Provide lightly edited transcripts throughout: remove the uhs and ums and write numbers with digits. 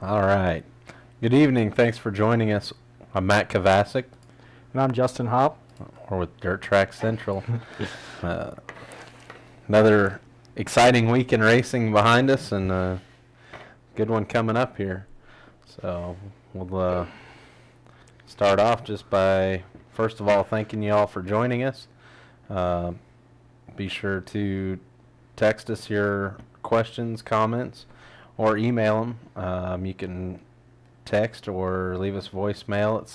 All right. Good evening. Thanks for joining us. I'm Matt Kovacic. And I'm Justin Hopp. We're with Dirt Track Central. Another exciting week in racing behind us, and a good one coming up here. So we'll start off just by, first of all, thanking you all for joining us. Be sure to text us your questions, comments, or email them. You can text or leave us voicemail at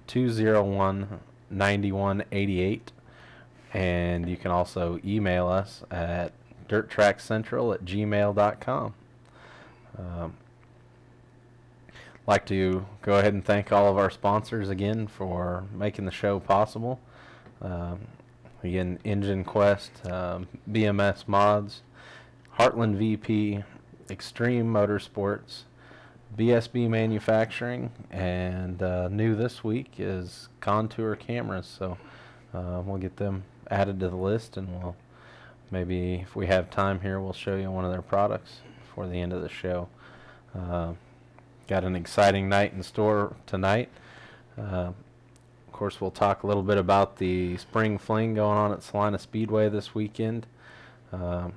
785-201-9188. And you can also email us at dirttrackcentral@gmail.com. Like to go ahead and thank all of our sponsors again for making the show possible. Again, Engine Quest, BMS Mods, Heartland VP, Xtreme Motorsports, BSB Manufacturing, and new this week is Contour Cameras. So we'll get them added to the list, and we'll maybe, if we have time here, we'll show you one of their products before the end of the show. Got an exciting night in store tonight. Of course, we'll talk a little bit about the spring fling going on at Salina Speedway this weekend. We're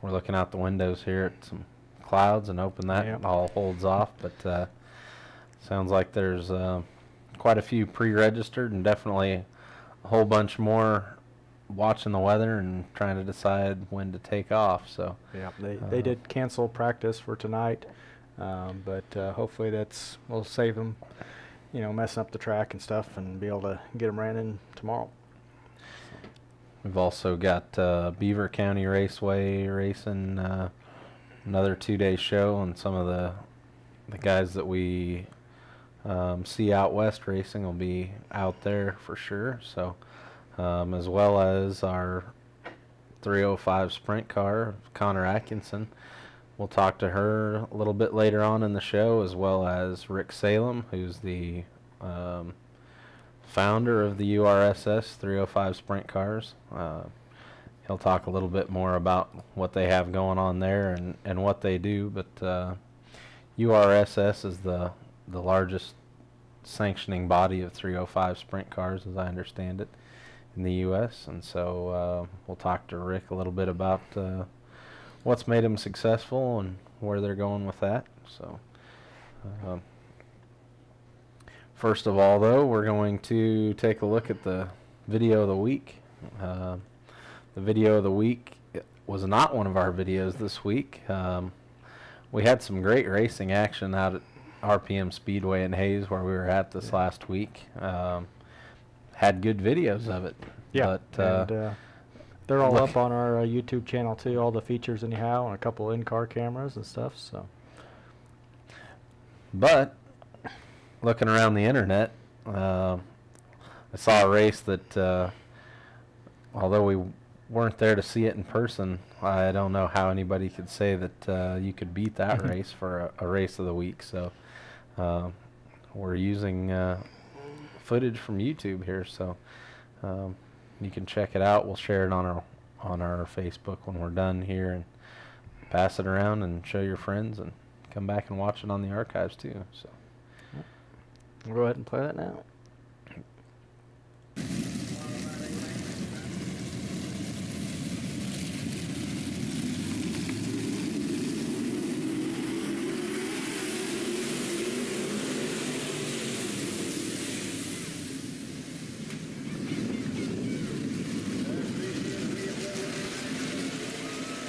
looking out the windows here at some clouds and hoping that all holds off, but sounds like there's quite a few pre-registered and definitely a whole bunch more watching the weather and trying to decide when to take off. So yeah, they did cancel practice for tonight, but hopefully we'll save them, messing up the track and stuff, and be able to get them ran in tomorrow. We've also got Beaver County Raceway racing another 2-day show, and some of the guys that we see out west racing will be out there for sure. So as well as our 305 sprint car, Connor Attkinson. We'll talk to her a little bit later on in the show, as well as Rick Salem, who's the founder of the URSS 305 sprint cars. He'll talk a little bit more about what they have going on there and what they do, but URSS is the largest sanctioning body of 305 sprint cars, as I understand it, in the U.S., and so we'll talk to Rick a little bit about what's made them successful and where they're going with that. So first of all, though, we're going to take a look at the video of the week. The video of the week was not one of our videos this week. We had some great racing action out at RPM Speedway in Hayes, where we were at this last week. Had good videos of it. Yeah, but, and they're all up on our YouTube channel too, all the features anyhow, and a couple in-car cameras and stuff. So, but looking around the internet, I saw a race that, although we weren't there to see it in person, I don't know how anybody could say that you could beat that race for a race of the week. So we're using footage from YouTube here, so you can check it out. We'll share it on our Facebook when we're done here, and pass it around and show your friends, and come back and watch it on the archives too. So we'll go ahead and play that now.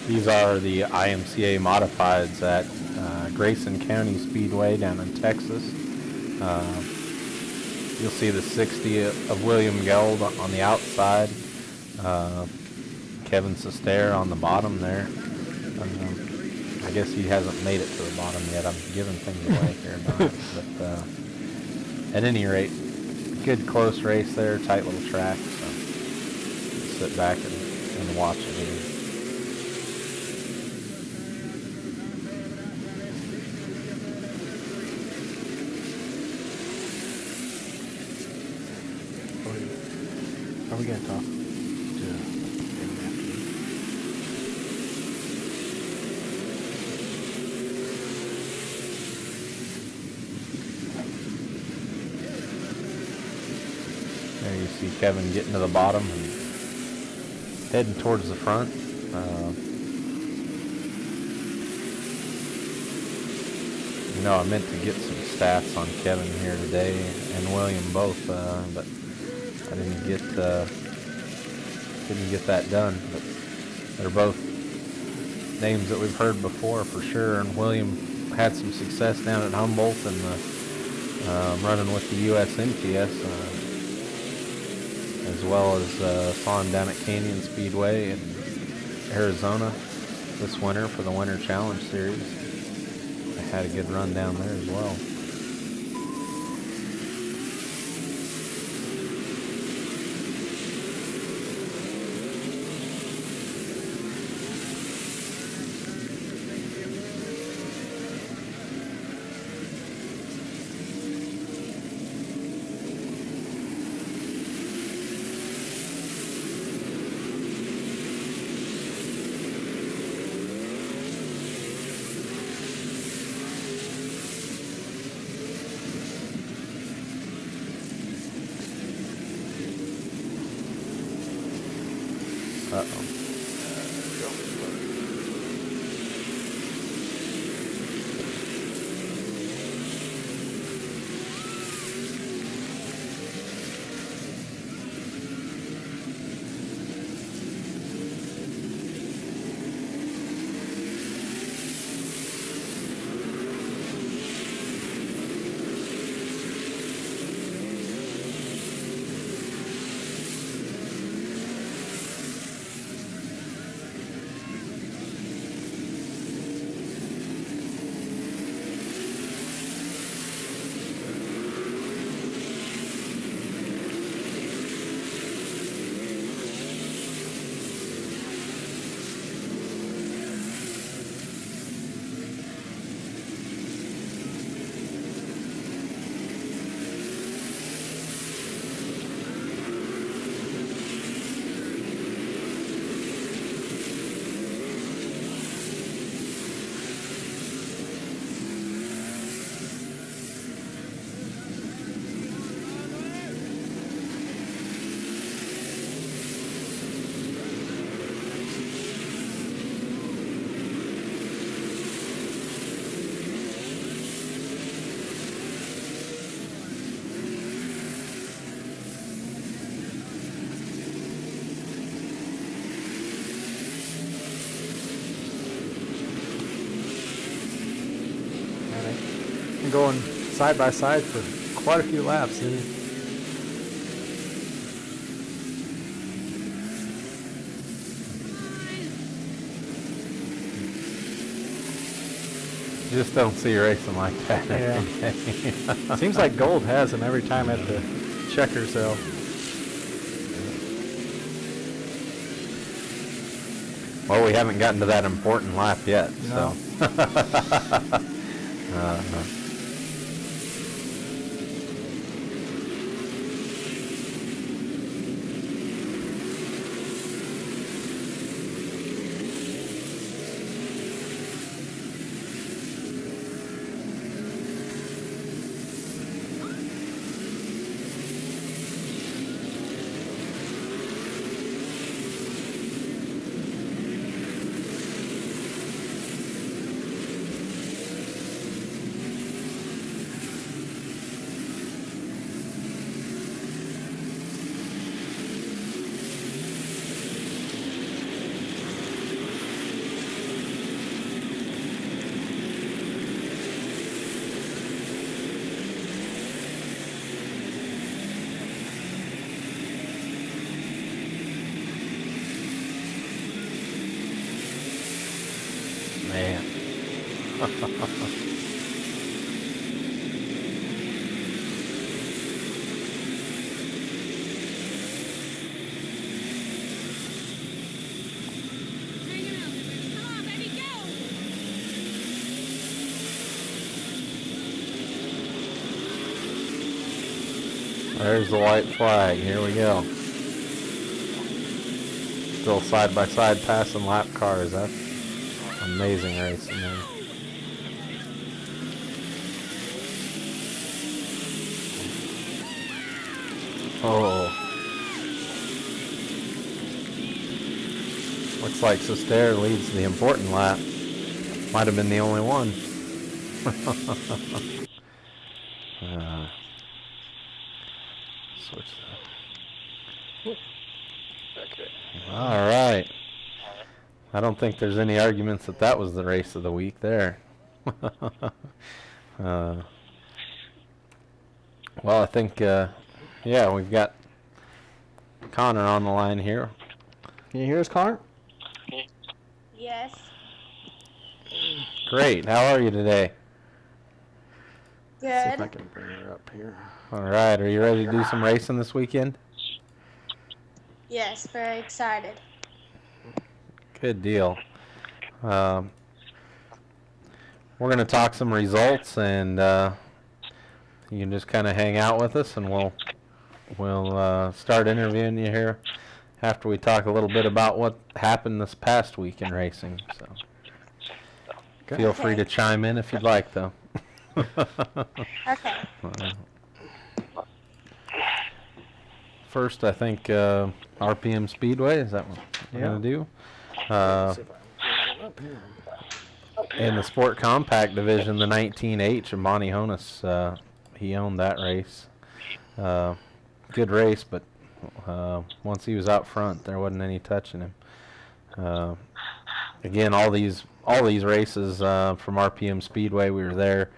These are the IMCA modifieds at Grayson County Speedway down in Texas. You'll see the 60 of William Geld on the outside, Kevin Sestair on the bottom there. I guess he hasn't made it to the bottom yet. I'm giving things away here, but at any rate, good close race there, tight little track. So sit back and watch it here. Are we going to talk to you see Kevin getting to the bottom and heading towards the front. You know, I meant to get some stats on Kevin here today and William both, but I didn't get that done. But they're both names that we've heard before for sure. And William had some success down at Humboldt and running with the URSS KS, as well as saw him down at Canyon Speedway in Arizona this winter for the Winter Challenge Series. I had a good run down there as well. Uh-oh. Going side by side for quite a few laps. You just don't see racing like that. Yeah. Seems like Gold has them every time at the Checkers, though. Well, we haven't gotten to that important lap yet. No. So. Man. There's the white flag. Here we go. Still side by side passing lap cars. That's amazing racing there. Oh. Looks like Sester leads the important lap. Might have been the only one. Switch that. Okay. All right. I don't think there's any arguments that that was the race of the week there. Well, I think, yeah, we've got Connor on the line here. Can you hear us, Connor? Yes. Great. How are you today? See if I Good. can bring her up here. All right. Are you ready to do some racing this weekend? Yes, very excited. Good deal. We're going to talk some results, and you can just kind of hang out with us, and we'll start interviewing you here after we talk a little bit about what happened this past week in racing. So feel free to chime in if you'd like, though. Okay. First, I think RPM Speedway, is that what we're going to do? See if I can bring her up here. In the Sport Compact division, the 19H of Monty Honus, he owned that race. Good race, but once he was out front, there wasn't any touching him. Again, all these races from RPM Speedway, we were there,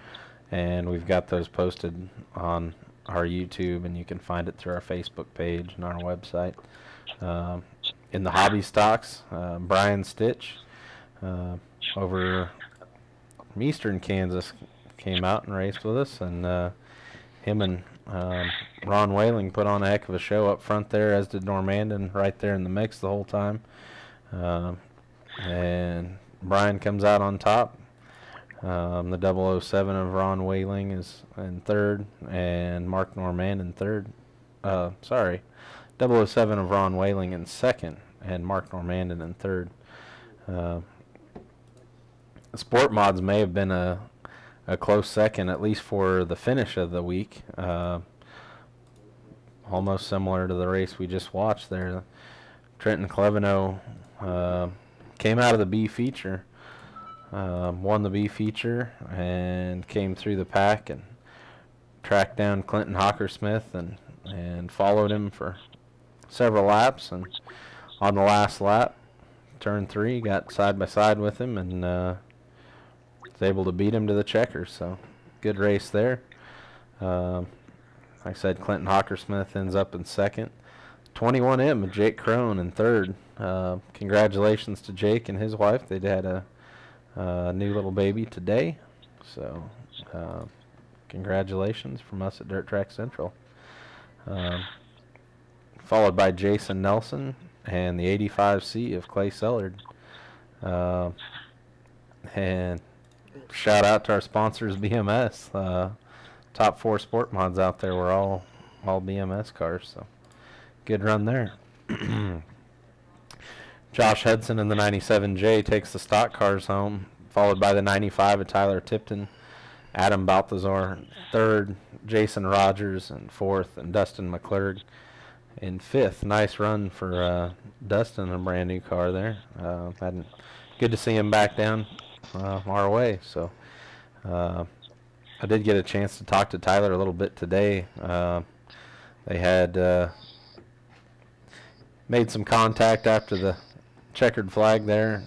and we've got those posted on our YouTube, and you can find it through our Facebook page and our website. In the hobby stocks, Brian Stitch over from Eastern Kansas came out and raced with us, and him and Ron Whaling put on a heck of a show up front there, as did Normandin, right there in the mix the whole time. And Brian comes out on top. The 007 of Ron Whaling is in third, and Mark Normand in third. Sorry, 007 of Ron Whaling in second, and Mark Normandin in third. Sport Mods may have been a close second, at least for the finish of the week. Almost similar to the race we just watched there. Trenton Cleveno came out of the B feature, won the B feature, and came through the pack and tracked down Clinton Hockersmith and followed him for several laps. And on the last lap, turn 3, got side by side with him and was able to beat him to the checkers. So good race there. Like I said, Clinton Hockersmith ends up in second. 21M of Jake Crone in third. Congratulations to Jake and his wife. They had a new little baby today. So congratulations from us at Dirt Track Central. Followed by Jason Nelson and the 85C of Clay Sellard. And shout out to our sponsors, BMS. Top 4 sport mods out there were all BMS cars, so good run there. Josh Hudson in the 97J takes the stock cars home, followed by the 95 of Tyler Tipton. Adam Balthazar in third, Jason Rogers in fourth, and Dustin McClurg in fifth. Nice run for Dustin, a brand new car there. Good to see him back down our way. So I did get a chance to talk to Tyler a little bit today. They had made some contact after the checkered flag there.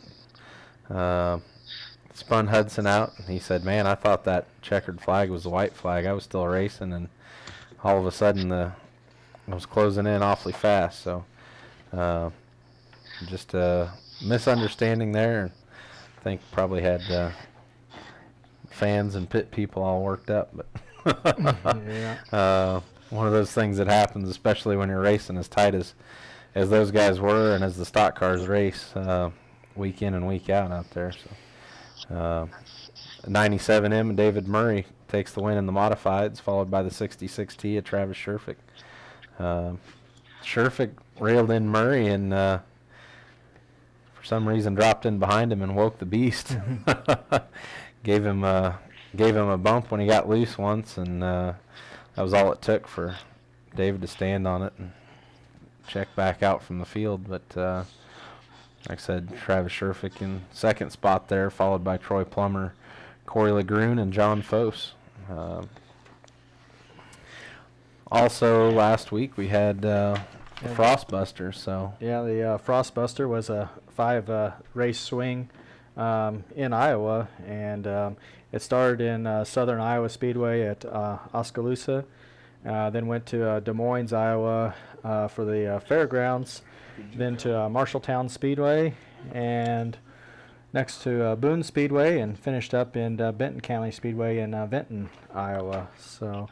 Spun Hudson out, and he said, "Man, I thought that checkered flag was the white flag. I was still racing, and all of a sudden I was closing in awfully fast." So just a misunderstanding there. I think probably had fans and pit people all worked up, but Yeah. one of those things that happens, especially when you're racing as tight as those guys were, and as the stock cars race week in and week out there. So 97M and David Murray takes the win in the modifieds, followed by the 66T of Travis Sherfick. Sherfick railed in Murray and for some reason dropped in behind him and woke the beast. Gave him a bump when he got loose once, and that was all it took for David to stand on it and check back out from the field. But like I said, Travis Sherfick in second spot there, followed by Troy Plummer, Corey LeGrune, and John Fose. Also, last week we had the frostbusters. So yeah, the frostbuster was a 5-race swing in Iowa, and it started in Southern Iowa Speedway at Oskaloosa, then went to Des Moines, Iowa for the fairgrounds, then to Marshalltown Speedway, and next to Boone Speedway, and finished up in Benton County Speedway in Benton, Iowa. So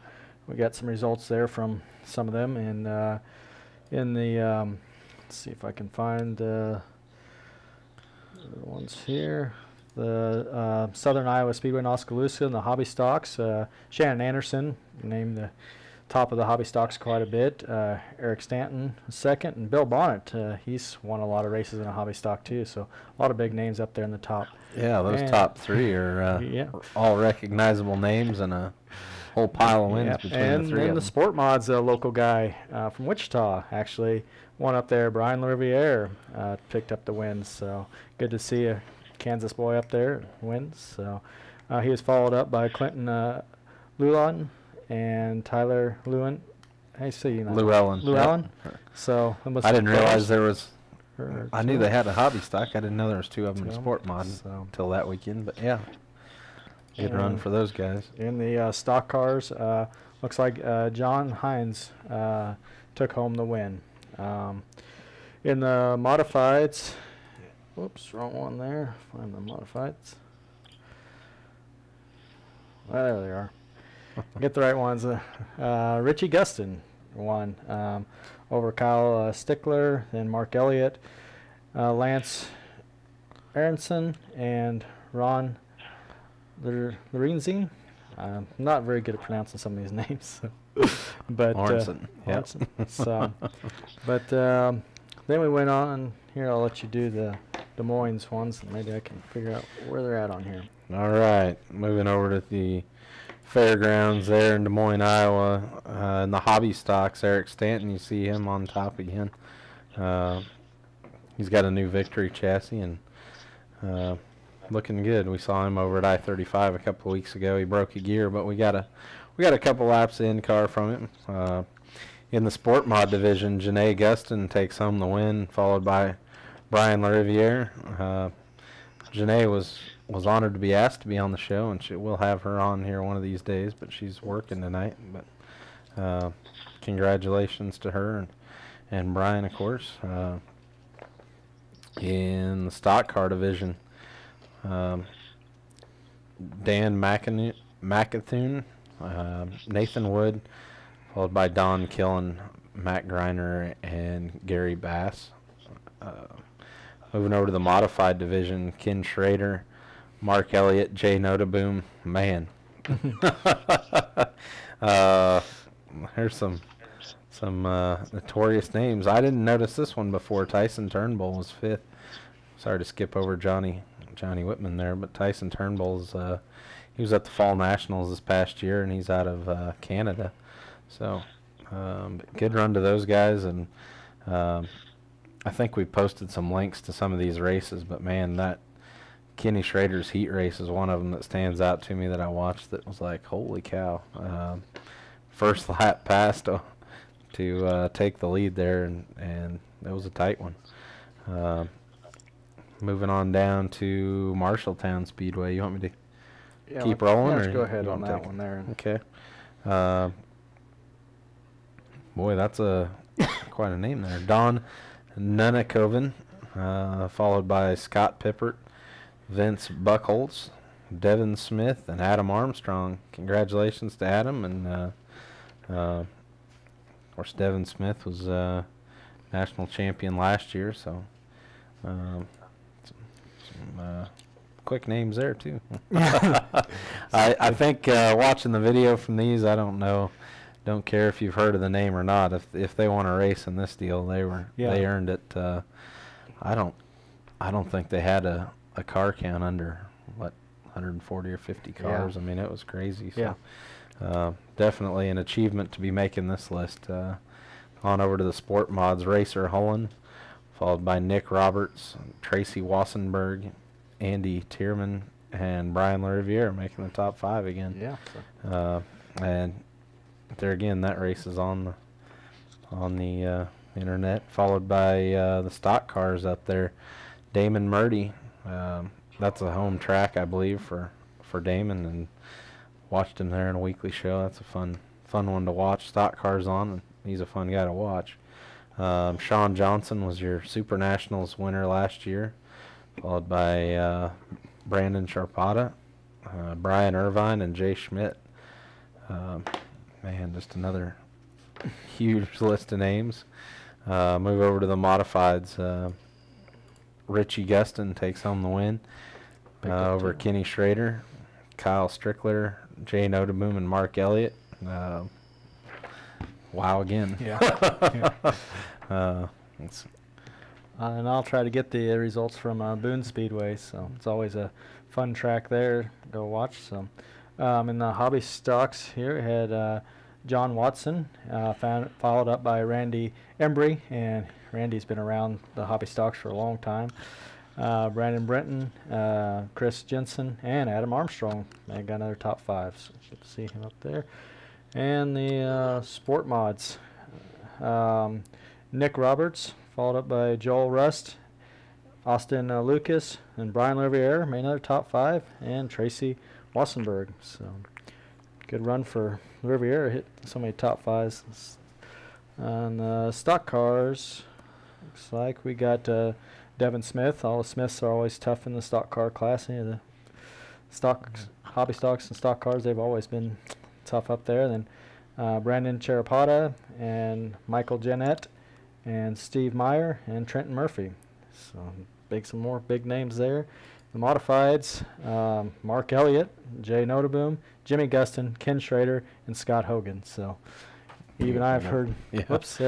we got some results there from some of them, and in the let's see if I can find the ones here. The Southern Iowa Speedway in Oskaloosa and the Hobby Stocks. Shannon Anderson named the top of the Hobby Stocks quite a bit. Eric Stanton second, and Bill Bonnet. He's won a lot of races in a Hobby Stock too. So a lot of big names up there in the top. Yeah, those top three are all recognizable names and a whole pile of wins between the three. And the Sport Mods local guy from Wichita actually won up there. Brian Riviere picked up the wins. So good to see a Kansas boy up there wins. So he was followed up by Clinton Llewellyn and Tyler Lewin. I see you know. Llewellyn. Llewellyn. So I didn't realize there was. I knew they had a Hobby Stock. I didn't know there was two of them in Sport Mod until that weekend. But yeah, good run for those guys. In the stock cars, looks like John Hines took home the win. In the modifieds, whoops, wrong one there. Find the modifieds. Well, there they are. Get the right ones. Richie Gustin won over Kyle Stickler, then Mark Elliott, Lance Aronson, and Ron Lorenzi. I'm not very good at pronouncing some of these names, but Aronson. So, but then we went on. Here, I'll let you do the Des Moines ones, and maybe I can figure out where they're at on here. All right, moving over to the fairgrounds there in Des Moines, Iowa. In the Hobby Stocks, Eric Stanton, you see him on top again. He's got a new Victory chassis and looking good. We saw him over at I-35 a couple of weeks ago. He broke a gear, but we got a couple laps in car from him. In the Sport Mod division, Janae Gustin takes home the win, followed by Brian LaRiviere. Janae was honored to be asked to be on the show, and we'll have her on here one of these days, but she's working tonight. But congratulations to her and Brian, of course. In the stock car division, Dan McAthune, Nathan Wood, followed by Don Killen, Matt Greiner, and Gary Bass. Moving over to the modified division, Ken Schrader, Mark Elliott, Jay Notaboom. Man. Here's some notorious names. I didn't notice this one before. Tyson Turnbull was fifth. Sorry to skip over Johnny Whitman there, but Tyson Turnbull's he was at the Fall Nationals this past year, and he's out of Canada. So good run to those guys, and I think we posted some links to some of these races, but man, that Kenny Schrader's heat race is one of them that stands out to me that I watched that was like, holy cow. First lap passed to take the lead there, and it was a tight one. Moving on down to Marshalltown Speedway. You want me to keep rolling? Let's or go ahead on that one there. Okay. Boy, that's quite a name there. Don Nunakoven, followed by Scott Pippert, Vince Buckholz, Devin Smith, and Adam Armstrong. Congratulations to Adam, and of course Devin Smith was national champion last year, so some quick names there too. I think watching the video from these, I don't care if you've heard of the name or not. If they want to race in this deal, they earned it. I don't think they had a car count under 140 or 50 cars. I mean, it was crazy. So definitely an achievement to be making this list. On over to the Sport Mods, Racer Holland, followed by Nick Roberts, Tracy Wassenberg, Andy Tierman, and Brian LaRiviere making the top 5 again. Yeah. And there again, that race is on the internet, followed by the stock cars up there. Damon Murdy, that's a home track, I believe, for Damon, and watched him there in a weekly show. That's a fun one to watch. Stock cars on, and he's a fun guy to watch. Sean Johnson was your Super Nationals winner last year, followed by Brandon Sharpada, Brian Irvine, and Jay Schmidt. Man, just another huge list of names. Move over to the modifieds. Richie Guston takes home the win over Kenny Schrader, Kyle Strickler, Jay Notaboom, and Mark Elliott. Wow again. Yeah. It's And I'll try to get the results from Boone Speedway, so it's always a fun track there to go watch. So, in the hobby stocks here, we had John Watson, followed up by Randy Embry, and Randy's been around the hobby stocks for a long time. Brandon Brenton, Chris Jensen, and Adam Armstrong. They got another top 5, so good to see him up there. And the sport mods, Nick Roberts, followed up by Joel Rust, Austin Lucas, and Brian LaRiviere made another top 5, and Tracy Wassenberg. So good run for LaRiviere, hit so many top 5s. On stock cars, looks like we got Devin Smith. All the Smiths are always tough in the stock car class. The hobby stocks and stock cars, they've always been tough up there. Then Brandon Cherapata and Michael Jennett and Steve Meyer and Trenton Murphy. So some more big names there. The modifieds, Mark Elliott, Jay Notaboom, Jimmy Guston, Ken Schrader, and Scott Hogan. So even I've heard, yeah. whoops,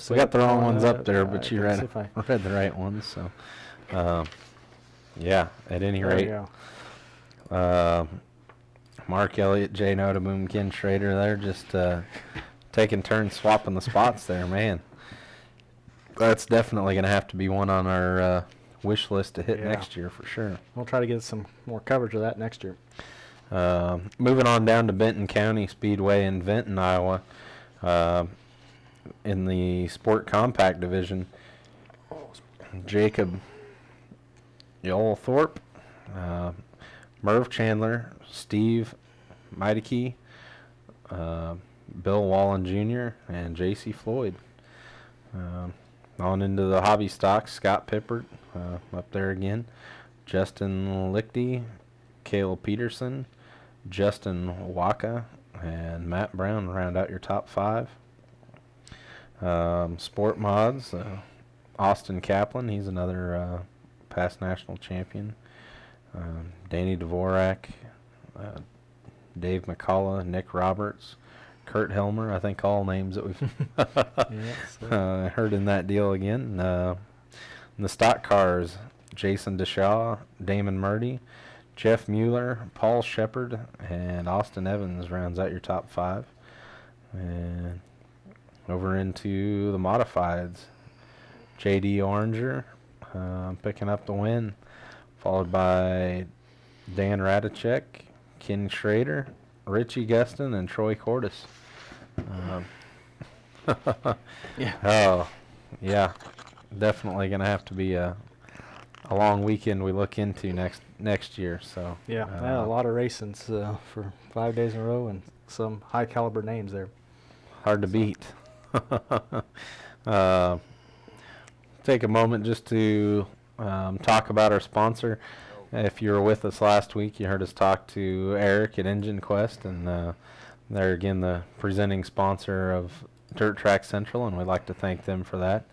we got the wrong ones up there, but you read the right ones. So, yeah, at any rate, Mark Elliott, Jay Notaboom, Ken Schrader, they're just taking turns swapping the spots there, man. That's definitely going to have to be one on our wish list to hit next year for sure. We'll try to get some more coverage of that next year. Moving on down to Benton County Speedway in Vinton, Iowa. In the Sport Compact Division, Jacob Yolthorpe, Merv Chandler, Steve Meideke, Bill Wallen Jr., and J.C. Floyd. On into the hobby stocks, Scott Pippert up there again, Justin Lichty, Caleb Peterson, Justin Waka, and Matt Brown round out your top 5. Sport mods, Austin Kaplan, he's another past national champion. Danny Dvorak, Dave McCullough, Nick Roberts, Kurt Helmer, I think all names that we've heard in that deal again. In the stock cars, Jason DeShaw, Damon Murdy, Jeff Mueller, Paul Shepard, and Austin Evans rounds out your top 5. And over into the modifieds, J.D. Oranger picking up the win, followed by Dan Radicek, Ken Schrader, Richie Guston, and Troy Cordes. Oh, yeah, definitely going to have to be a long weekend we look into next year. So a lot of racing for 5 days in a row and some high caliber names there. Hard to beat. Take a moment just to talk about our sponsor. If you were with us last week, you heard us talk to Eric at Engine Quest, and they're again the presenting sponsor of Dirt Track Central, and we'd like to thank them for that.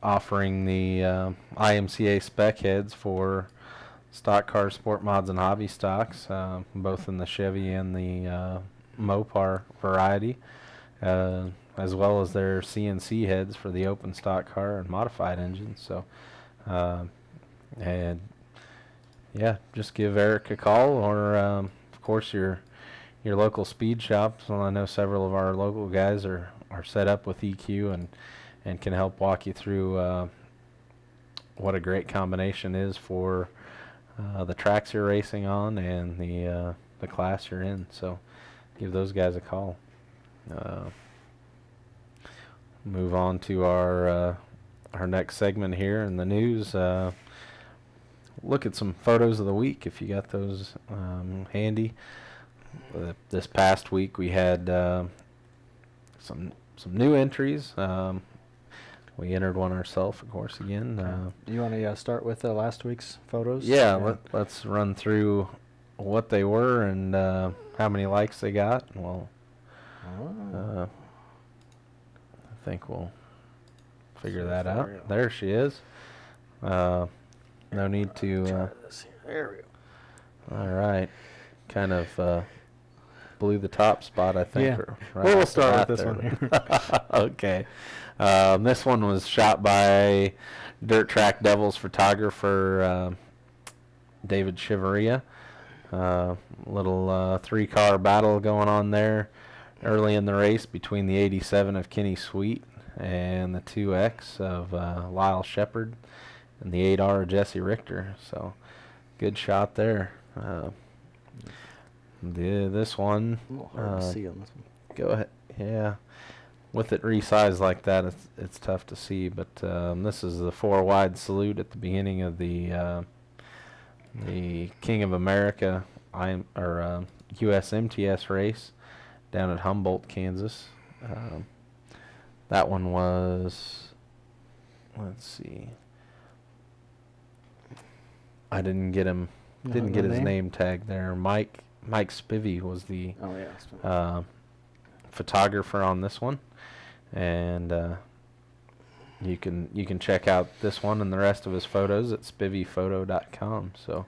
Offering the IMCA spec heads for stock cars, sport mods, and hobby stocks, both in the Chevy and the Mopar variety, as well as their CNC heads for the open stock car and modified engines. So, and yeah, just give Eric a call, or of course your local speed shops. Well, I know several of our local guys are set up with EQ and can help walk you through what a great combination is for the tracks you're racing on and the class you're in. So give those guys a call. Move on to our next segment here in the news. Look at some photos of the week if you got those handy. This past week we had some new entries. We entered one ourselves, of course, again. Do you want to start with last week's photos? Yeah, let's run through what they were and how many likes they got. Well, I think we'll figure that out. There she is. No need to. There we go. All right, kind of blew the top spot, I think. Yeah. Right We'll off the start bat with this there. one here. Okay. This one was shot by Dirt Track Devils photographer David Chivaria. Little 3-car battle going on there early in the race between the 87 of Kenny Sweet and the 2X of Lyle Shepard and the 8R of Jesse Richter. So good shot there. This one, A little hard to see on this one. go ahead. Yeah, with it resized like that, it's tough to see. But this is the 4-wide salute at the beginning of the King of America US MTS race down at Humboldt, Kansas. That one was, let's see, I didn't get him. Didn't get his name tag there. Mike Spivey was the photographer on this one, and you can check out this one and the rest of his photos at spiveyphoto.com. So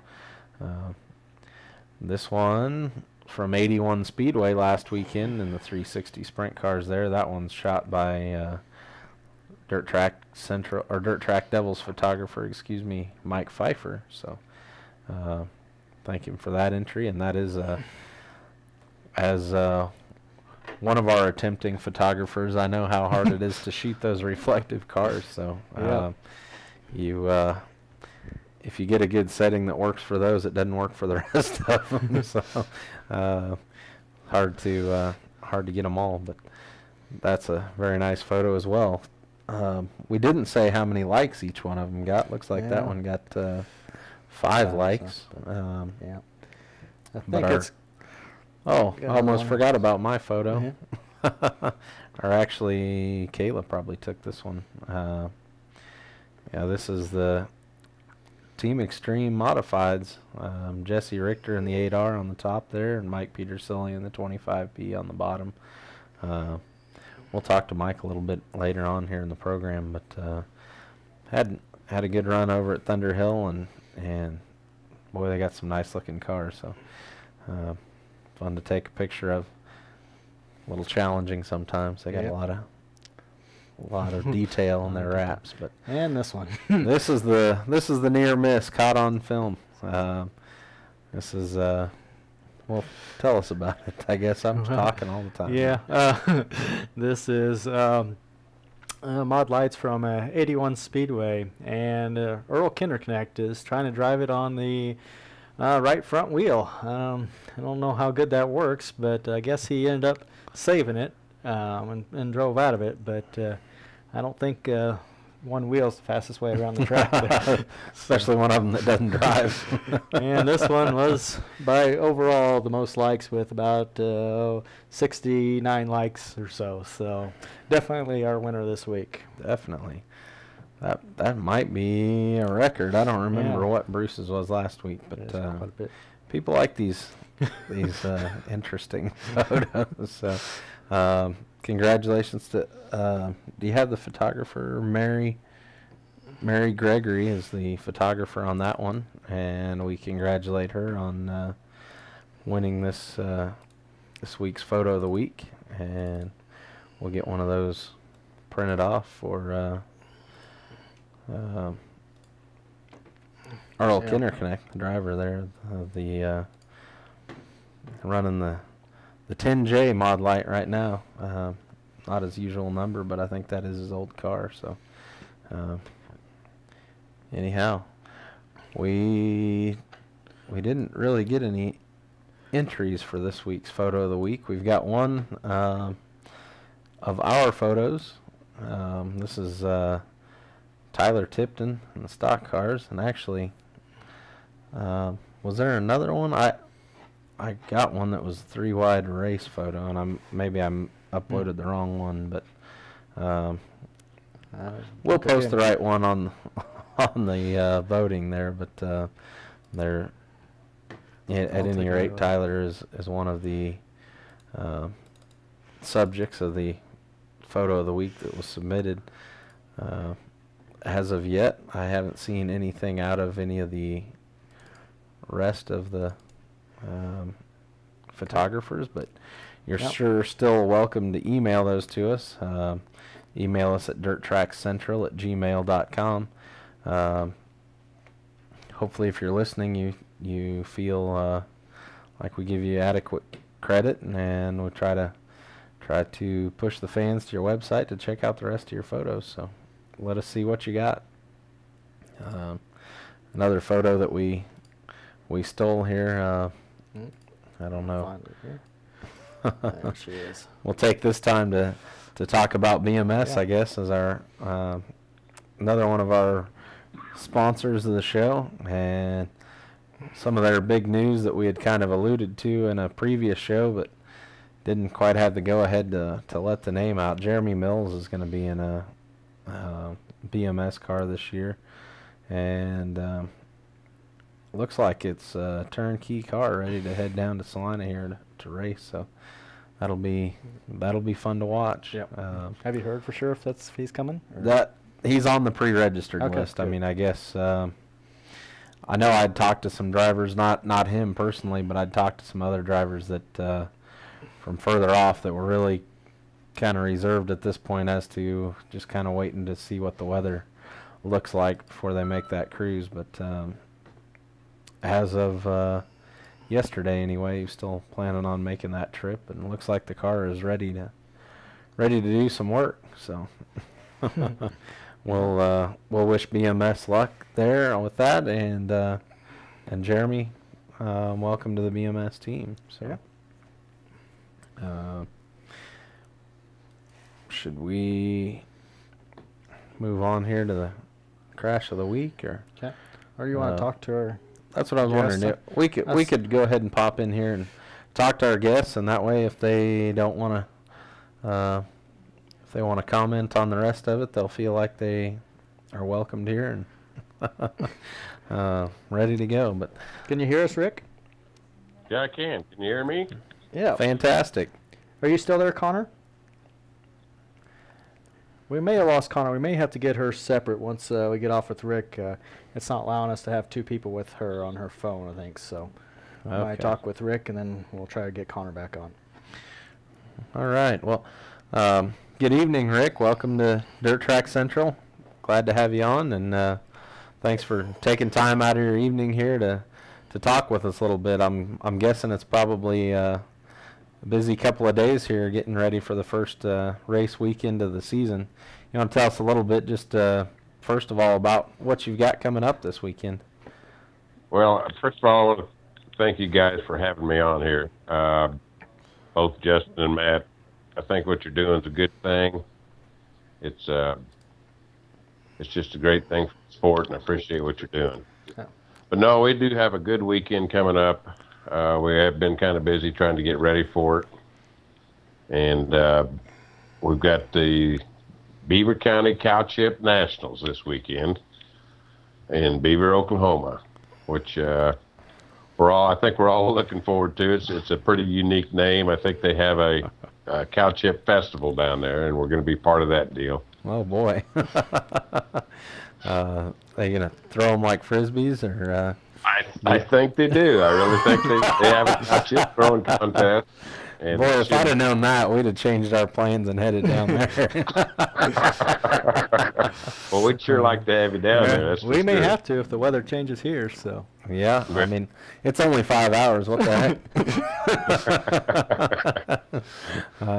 this one from 81 Speedway last weekend in the 360 sprint cars there. That one's shot by Dirt Track Devils photographer, Mike Pfeiffer. So thank him for that entry, and that is as one of our attempting photographers, I know how hard it is to shoot those reflective cars. So if you get a good setting that works for those, it doesn't work for the rest of them. So hard to get them all, but that's a very nice photo as well. We didn't say how many likes each one of them got. Looks like that one got 5 likes. I think it's. Oh, almost forgot about my photo. Or actually, Kayla probably took this one. Yeah, this is the Team Xtreme Modifieds. Jesse Richter in the 8R on the top there, and Mike Petersilli in the 25P on the bottom. We'll talk to Mike a little bit later on here in the program, but had a good run over at Thunder Hill, and boy, they got some nice looking cars. So fun to take a picture of. A little challenging sometimes. They got a lot of detail in their wraps, but and this one. this is the near miss caught on film. This is well, tell us about it. I guess I'm talking all the time. Yeah, this is mod lights from 81 Speedway, and Earl Kinderknecht is trying to drive it on the right front wheel. I don't know how good that works, but I guess he ended up saving it and drove out of it. But I don't think one wheel's the fastest way around the track. Especially one of them that doesn't drive. And this one was by overall the most likes with about 69 likes or so. So definitely our winner this week. Definitely. That might be a record. I don't remember what Bruce's was last week, but people like these interesting photos. So congratulations to do you have the photographer? Mary Gregory is the photographer on that one, and we congratulate her on winning this week's photo of the week, and we'll get one of those printed off for Earl Kinderknecht, the driver there of the running the 10J mod light right now. not his usual number, but I think that is his old car. So, anyhow, we didn't really get any entries for this week's photo of the week. We've got one of our photos. This is Tyler Tipton in the stock cars, and actually, was there another one? I got one that was a 3-wide race photo, and maybe I uploaded the wrong one, but we'll post the right one on the voting there. But there, at any rate, Tyler is one of the subjects of the photo of the week that was submitted. As of yet, I haven't seen anything out of any of the rest of the photographers, but you're sure still welcome to email those to us. Email us at dirttrackcentral@gmail.com. Hopefully, if you're listening, you feel like we give you adequate credit, and we'll try to push the fans to your website to check out the rest of your photos. So let us see what you got. Another photo that we stole here. I don't know. There she is. We'll take this time to talk about BMS, I guess, as our another one of our sponsors of the show, and some of their big news that we had kind of alluded to in a previous show, but didn't quite have the go-ahead to let the name out. Jeremy Mills is going to be in a BMS car this year, and looks like it's a turnkey car ready to head down to Salina here to race. So that'll be fun to watch. Yep. Have you heard for sure if he's coming? Or? That he's on the pre-registered list. Good. I mean, I guess I know I'd talked to some drivers, not him personally, but I'd talked to some other drivers that from further off that were really kind of reserved at this point as to just kind of waiting to see what the weather looks like before they make that cruise. But as of yesterday anyway, he's still planning on making that trip, and it looks like the car is ready to do some work. So we'll wish BMS luck there with that, and Jeremy, welcome to the BMS team. So should we move on here to the crash of the week, or do you want to talk to her? That's what I was wondering. We could go ahead and pop in here and talk to our guests, and that way, if they don't want to, if they want to comment on the rest of it, they'll feel like they are welcomed here and ready to go. But can you hear us, Rick? Yeah, I can. Can you hear me? Yeah. Fantastic. Are you still there, Connor? We may have lost Connor. We may have to get her separate once we get off with Rick. It's not allowing us to have two people with her on her phone, I think. So I might talk with Rick, and then we'll try to get Connor back on. All right. Well, good evening, Rick. Welcome to Dirt Track Central. Glad to have you on, and thanks for taking time out of your evening here to talk with us a little bit. I'm guessing it's probably a busy couple of days here getting ready for the first race weekend of the season. You want to tell us a little bit, just first of all, about what you've got coming up this weekend? Well, first of all, I want to thank you guys for having me on here. Both Justin and Matt, I think what you're doing is a good thing. It's just a great thing for the sport, and I appreciate what you're doing. Yeah. But no, we do have a good weekend coming up. We have been kind of busy trying to get ready for it. And we've got the Beaver County Cow Chip Nationals this weekend in Beaver, Oklahoma, which I think we're all looking forward to. It's a pretty unique name. I think they have a cow chip festival down there, and we're going to be part of that deal. Oh, boy. Are they going to throw them like Frisbees, or... I think they do. I really think they have a cow chip throwing contest. And boy, if I'd have known that, we'd have changed our plans and headed down there. Well, we'd sure like to have you down there. We may have to if the weather changes here. So Yeah, I mean, it's only 5 hours. What the heck?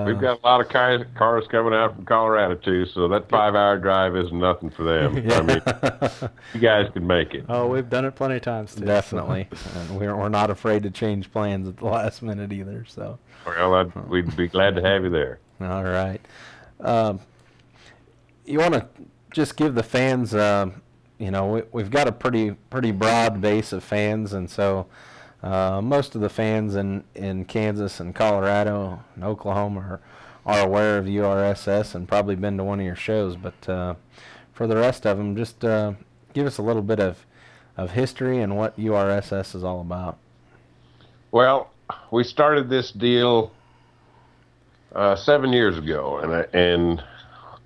We've got a lot of cars coming out from Colorado, too, so that 5-hour drive is nothing for them. Yeah. I mean, you guys can make it. Oh, we've done it plenty of times, too. Definitely. And we're not afraid to change plans at the last minute either. So. Well, we'd be glad to have you there. All right. You want to just give the fans, you know, we've got a pretty broad base of fans, and so most of the fans in Kansas and Colorado and Oklahoma are aware of URSS and probably been to one of your shows. But for the rest of them, just give us a little bit of history and what URSS is all about. Well, we started this deal 7 years ago, and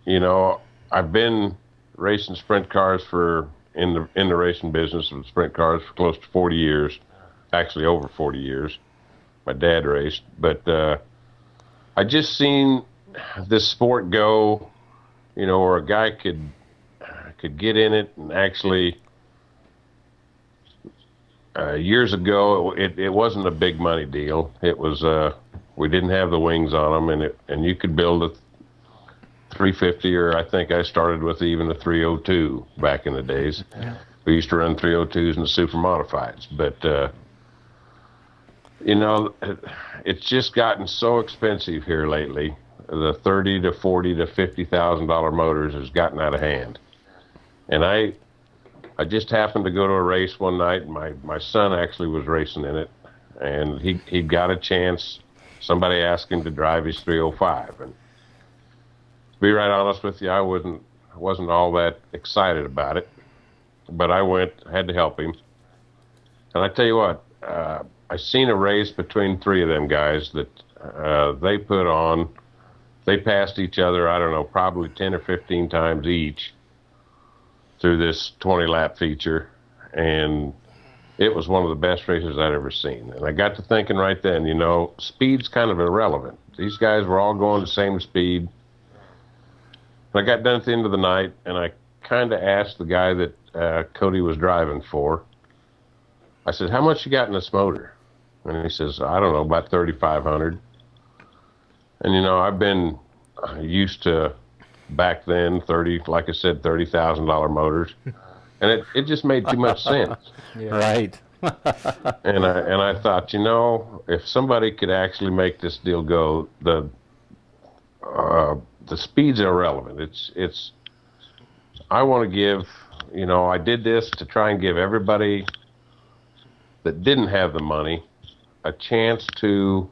you know, I've been racing sprint cars in the racing business with sprint cars for close to 40 years, actually over 40 years. My dad raced, but I just seen this sport go, you know, where a guy could get in it and actually. Years ago, it wasn't a big money deal. It was we didn't have the wings on them, and you could build a 350, or I think I started with even a 302 back in the days. Yeah. We used to run 302s and the super modifieds, but you know, it's just gotten so expensive here lately. The $30,000 to $40,000 to $50,000 motors has gotten out of hand, and I just happened to go to a race one night, and my son actually was racing in it, and he got a chance. Somebody asked him to drive his 305, and to be right honest with you, I wasn't all that excited about it, but I went, had to help him. And I tell you what, I seen a race between three of them guys that they put on. They passed each other, I don't know, probably 10 or 15 times each through this 20-lap feature, and it was one of the best races I'd ever seen. And I got to thinking right then, you know, speed's kind of irrelevant. These guys were all going the same speed. And I got done at the end of the night, and I kind of asked the guy that Cody was driving for, I said, how much you got in this motor? And he says, I don't know, about 3,500. And, you know, I've been used to, back then, like I said, $30,000 motors. And it just made too much sense. Yeah. Right. and I thought, you know, if somebody could actually make this deal go, the speed's irrelevant. It's I want to give, you know, I did this to try and give everybody that didn't have the money a chance to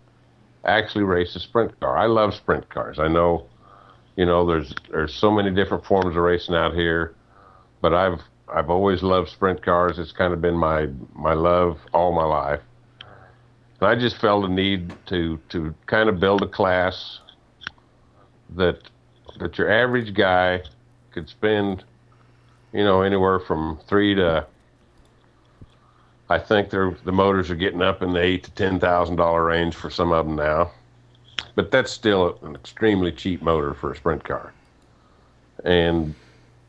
actually race a sprint car. I love sprint cars. I know, you know, there's so many different forms of racing out here, but I've always loved sprint cars. It's kind of been my love all my life. And I just felt a need to kind of build a class that your average guy could spend, you know, anywhere from I think the motors are getting up in the $8,000 to $10,000 range for some of them now, but that's still an extremely cheap motor for a sprint car. And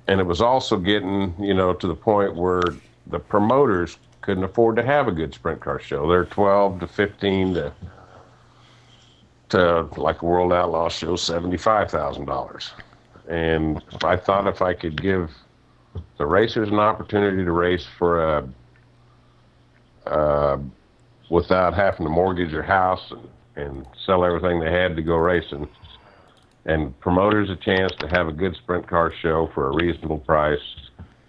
it was also getting, you know, to the point where the promoters couldn't afford to have a good sprint car show. They're 12 to 15 to like a World Outlaw show, $75,000. And I thought if I could give the racers an opportunity to race for without having to mortgage their house and sell everything they had to go racing, and promoters a chance to have a good sprint car show for a reasonable price,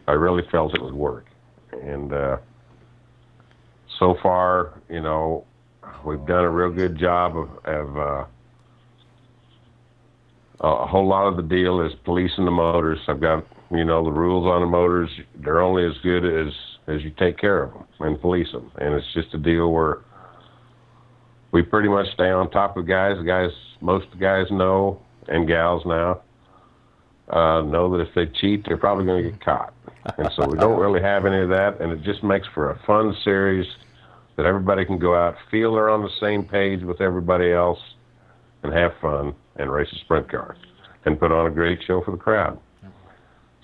I really felt it would work. And so far, you know, we've done a real good job of a whole lot of the deal is policing the motors. I've got, you know, the rules on the motors. They're only as good as you take care of them and police them. And it's just a deal where we pretty much stay on top of guys. Most of the guys know, and gals now, know that if they cheat, they're probably going to get caught. And so we don't really have any of that, and it just makes for a fun series that everybody can go out, feel they're on the same page with everybody else, and have fun and race a sprint car and put on a great show for the crowd.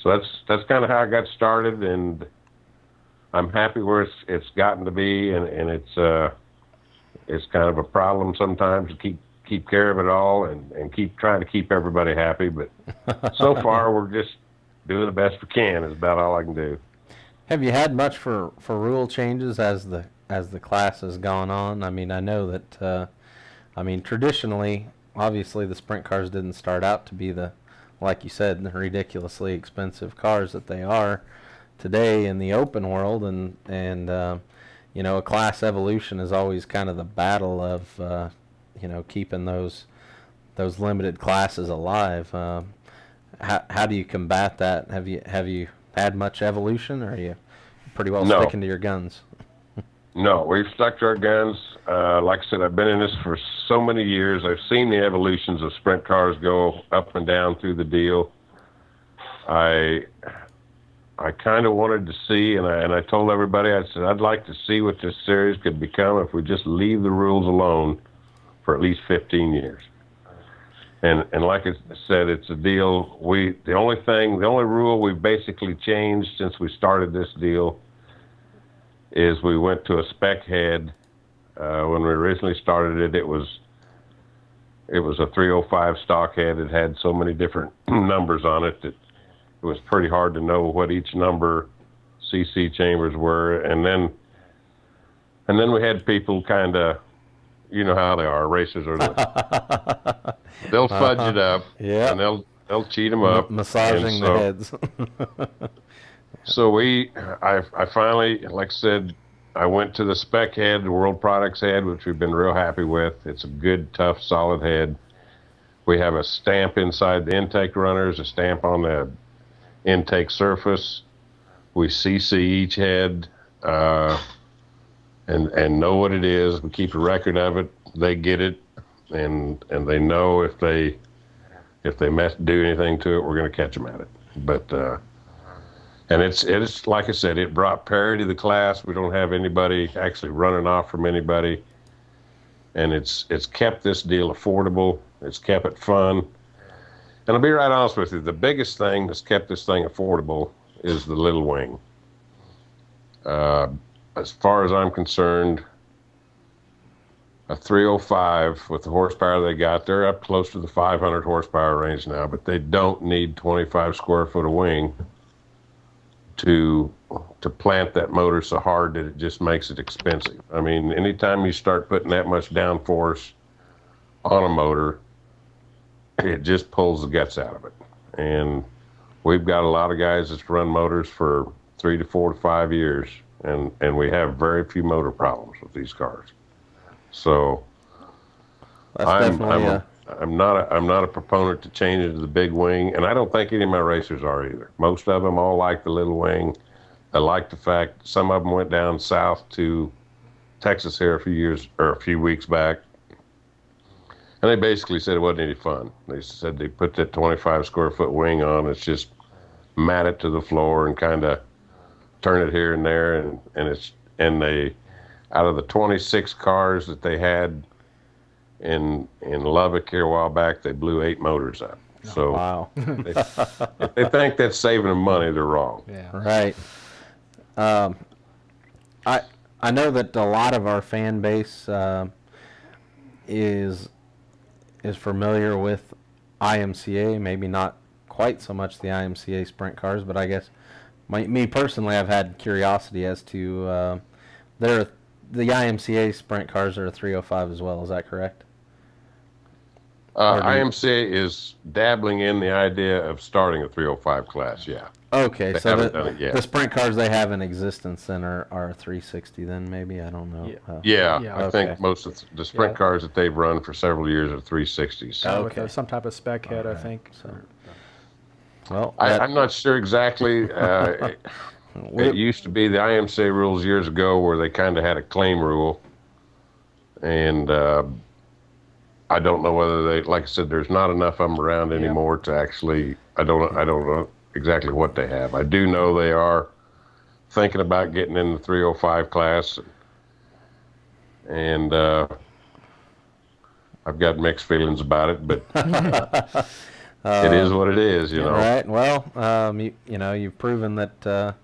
So that's kind of how I got started, and I'm happy where it's gotten to be, and it's kind of a problem sometimes to keep care of it all and keep trying to keep everybody happy. But so far, we're just doing the best we can. Is about all I can do. Have you had much for rule changes as the class has gone on? I mean, I know that traditionally, obviously, the sprint cars didn't start out to be like you said, the ridiculously expensive cars that they are today in the open world, and a class evolution is always kind of the battle of keeping those limited classes alive. How do you combat that? Have you had much evolution, or are you pretty well sticking to your guns? No, we've stuck to our guns. Like I said, I've been in this for so many years. I've seen the evolutions of sprint cars go up and down through the deal. I kind of wanted to see, and I told everybody, I said, I'd like to see what this series could become if we just leave the rules alone for at least 15 years. And like I said, it's a deal. The only rule we've basically changed since we started this deal is we went to a spec head. When we originally started it, it was a 305 stock head. It had so many different numbers on it that it was pretty hard to know what each number CC chambers were. And then we had people kind of, you know how they are, racers are. They'll fudge it up, and they'll cheat them up, massaging the heads. So I finally, like I said, I went to the spec head, the World Products head, which we've been real happy with. It's a good, tough, solid head. We have a stamp inside the intake runners, a stamp on the intake surface. We CC each head and know what it is. We keep a record of it. They get it, and they know if they do anything to it, we're going to catch them at it. But and it's like I said, it brought parity to the class. We don't have anybody actually running off from anybody, and it's kept this deal affordable. It's kept it fun. And I'll be right honest with you, the biggest thing that's kept this thing affordable is the little wing. As far as I'm concerned, a 305 with the horsepower they got, they're up close to the 500 horsepower range now, but they don't need 25 square foot of wing to plant that motor so hard that it just makes it expensive. I mean, anytime you start putting that much downforce on a motor, it just pulls the guts out of it. And we've got a lot of guys that's run motors for 3 to 4 to 5 years, and we have very few motor problems with these cars. So I'm not a proponent to change it to the big wing, and I don't think any of my racers are either. Most of them all like the little wing. I like the fact some of them went down south to Texas here a few weeks back, and they basically said it wasn't any fun. They said they put that 25 square foot wing on. It's just mat it to the floor and kind of turn it here and there, and they, out of the 26 cars that they had in Lubbock here a while back, they blew 8 motors up. So wow. if they think that's saving them money, they're wrong. Yeah. Right. I know that a lot of our fan base is familiar with IMCA, maybe not quite so much the IMCA sprint cars, but I guess me personally, I've had curiosity as to the IMCA sprint cars are a 305 as well. Is that correct? IMCA is dabbling in the idea of starting a 305 class, yeah. Okay, they so haven't done it yet. The sprint cars they have in existence then are 360 then, maybe? I don't know. Yeah, Yeah, I think most of the sprint cars that they've run for several years are 360s. With some type of spec head, I think. So, well, I'm not sure exactly. It used to be the IMCA rules years ago where they kind of had a claim rule, and I don't know whether they, like I said, there's not enough of them around anymore to actually. I don't know exactly what they have. I do know they are thinking about getting in the 305 class, and I've got mixed feelings about it, but it is what it is, you know. Right. Well, you've proven that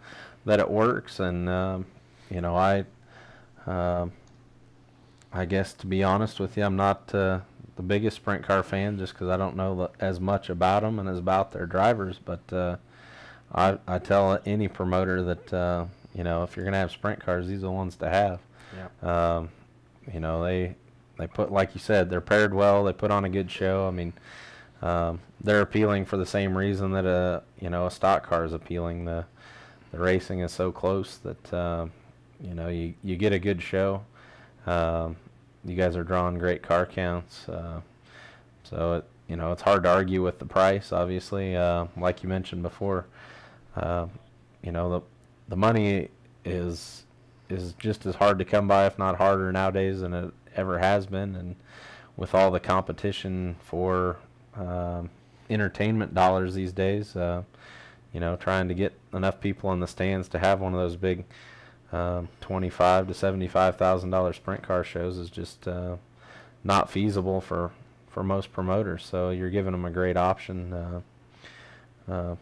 that it works. And you know, I guess, to be honest with you, I'm not the biggest sprint car fan, just because I don't know as much about them and as about their drivers. But I tell any promoter that you know, if you're going to have sprint cars, these are the ones to have. Yeah. You know, they put, like you said, they're paired well. They put on a good show. I mean, they're appealing for the same reason that you know, a stock car is appealing. The racing is so close that you know, you get a good show. You guys are drawing great car counts, so you know, it's hard to argue with the price. Obviously, like you mentioned before, you know, the money is just as hard to come by, if not harder nowadays than it ever has been. And with all the competition for entertainment dollars these days, you know, trying to get enough people in the stands to have one of those big $25,000 to $75,000 sprint car shows is just not feasible for most promoters. So you're giving them a great option. Kind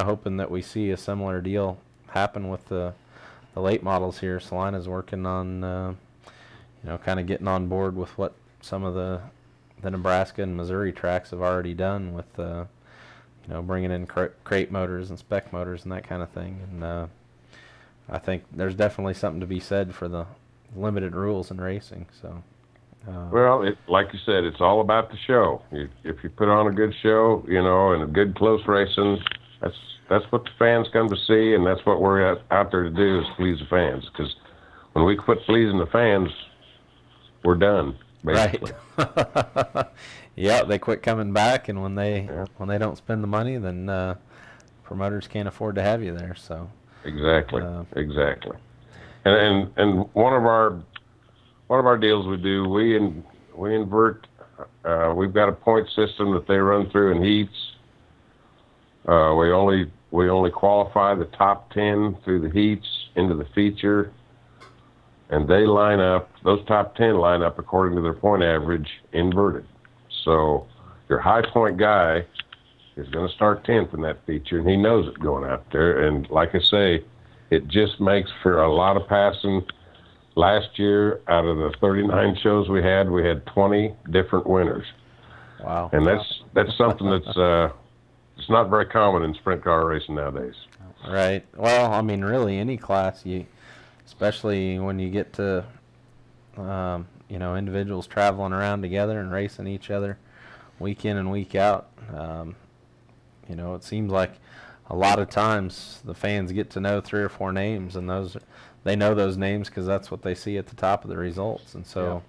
of hoping that we see a similar deal happen with the late models here. Salina's working on you know, kind of getting on board with what some of the Nebraska and Missouri tracks have already done with you know, bringing in crate motors and spec motors and that kind of thing. And I think there's definitely something to be said for the limited rules in racing. So, well, like you said, it's all about the show. If you put on a good show, you know, and a good close racing, that's what the fans come to see, and that's what we're out there to do, is please the fans. Because when we quit pleasing the fans, we're done, basically. Right. Yeah, they quit coming back, and when they don't spend the money, then promoters can't afford to have you there. So. Exactly. Exactly. And one of our deals we do, we invert. We've got a point system that they run through in heats. We only qualify the top 10 through the heats into the feature, and they line up. Those top 10 line up according to their point average, inverted. So your high point guy is going to start 10th in that feature, and he knows it going out there. And like I say, it just makes for a lot of passing. Last year, out of the 39 shows we had 20 different winners. Wow. And that's something that's it's not very common in sprint car racing nowadays. Right. Well, I mean, really, any class, especially when you get to you know, individuals traveling around together and racing each other week in and week out. You know, it seems like a lot of times the fans get to know 3 or 4 names, and they know those names because that's what they see at the top of the results. And so,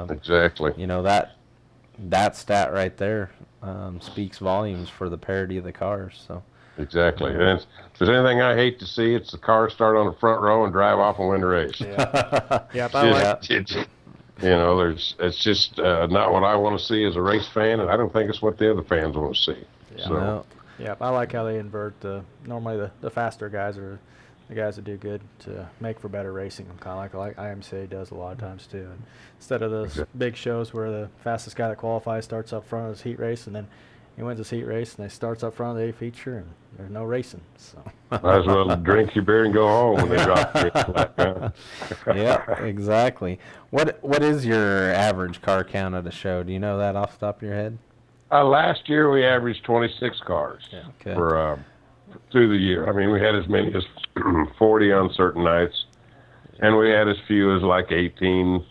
exactly. You know, that stat right there speaks volumes for the parity of the cars. So. Exactly. And if there's anything I hate to see, it's the car start on the front row and drive off and win the race. Yeah. You know, it's just not what I want to see as a race fan, and I don't think it's what the other fans want to see. Yeah. So. No. Yeah, I like how they invert normally the faster guys are the guys that do good to make for better racing, kind of like IMCA does a lot of times too. And instead of those big shows where the fastest guy that qualifies starts up front of his heat race, and then he wins his heat race, and he starts up front of the A feature, and there's no racing. So might as well drink your beer and go home when they drop the Yeah, exactly. What is your average car count at a show? Do you know that off the top of your head? Last year we averaged 26 cars for through the year. I mean, we had as many as 40 on certain nights, and we had as few as like 18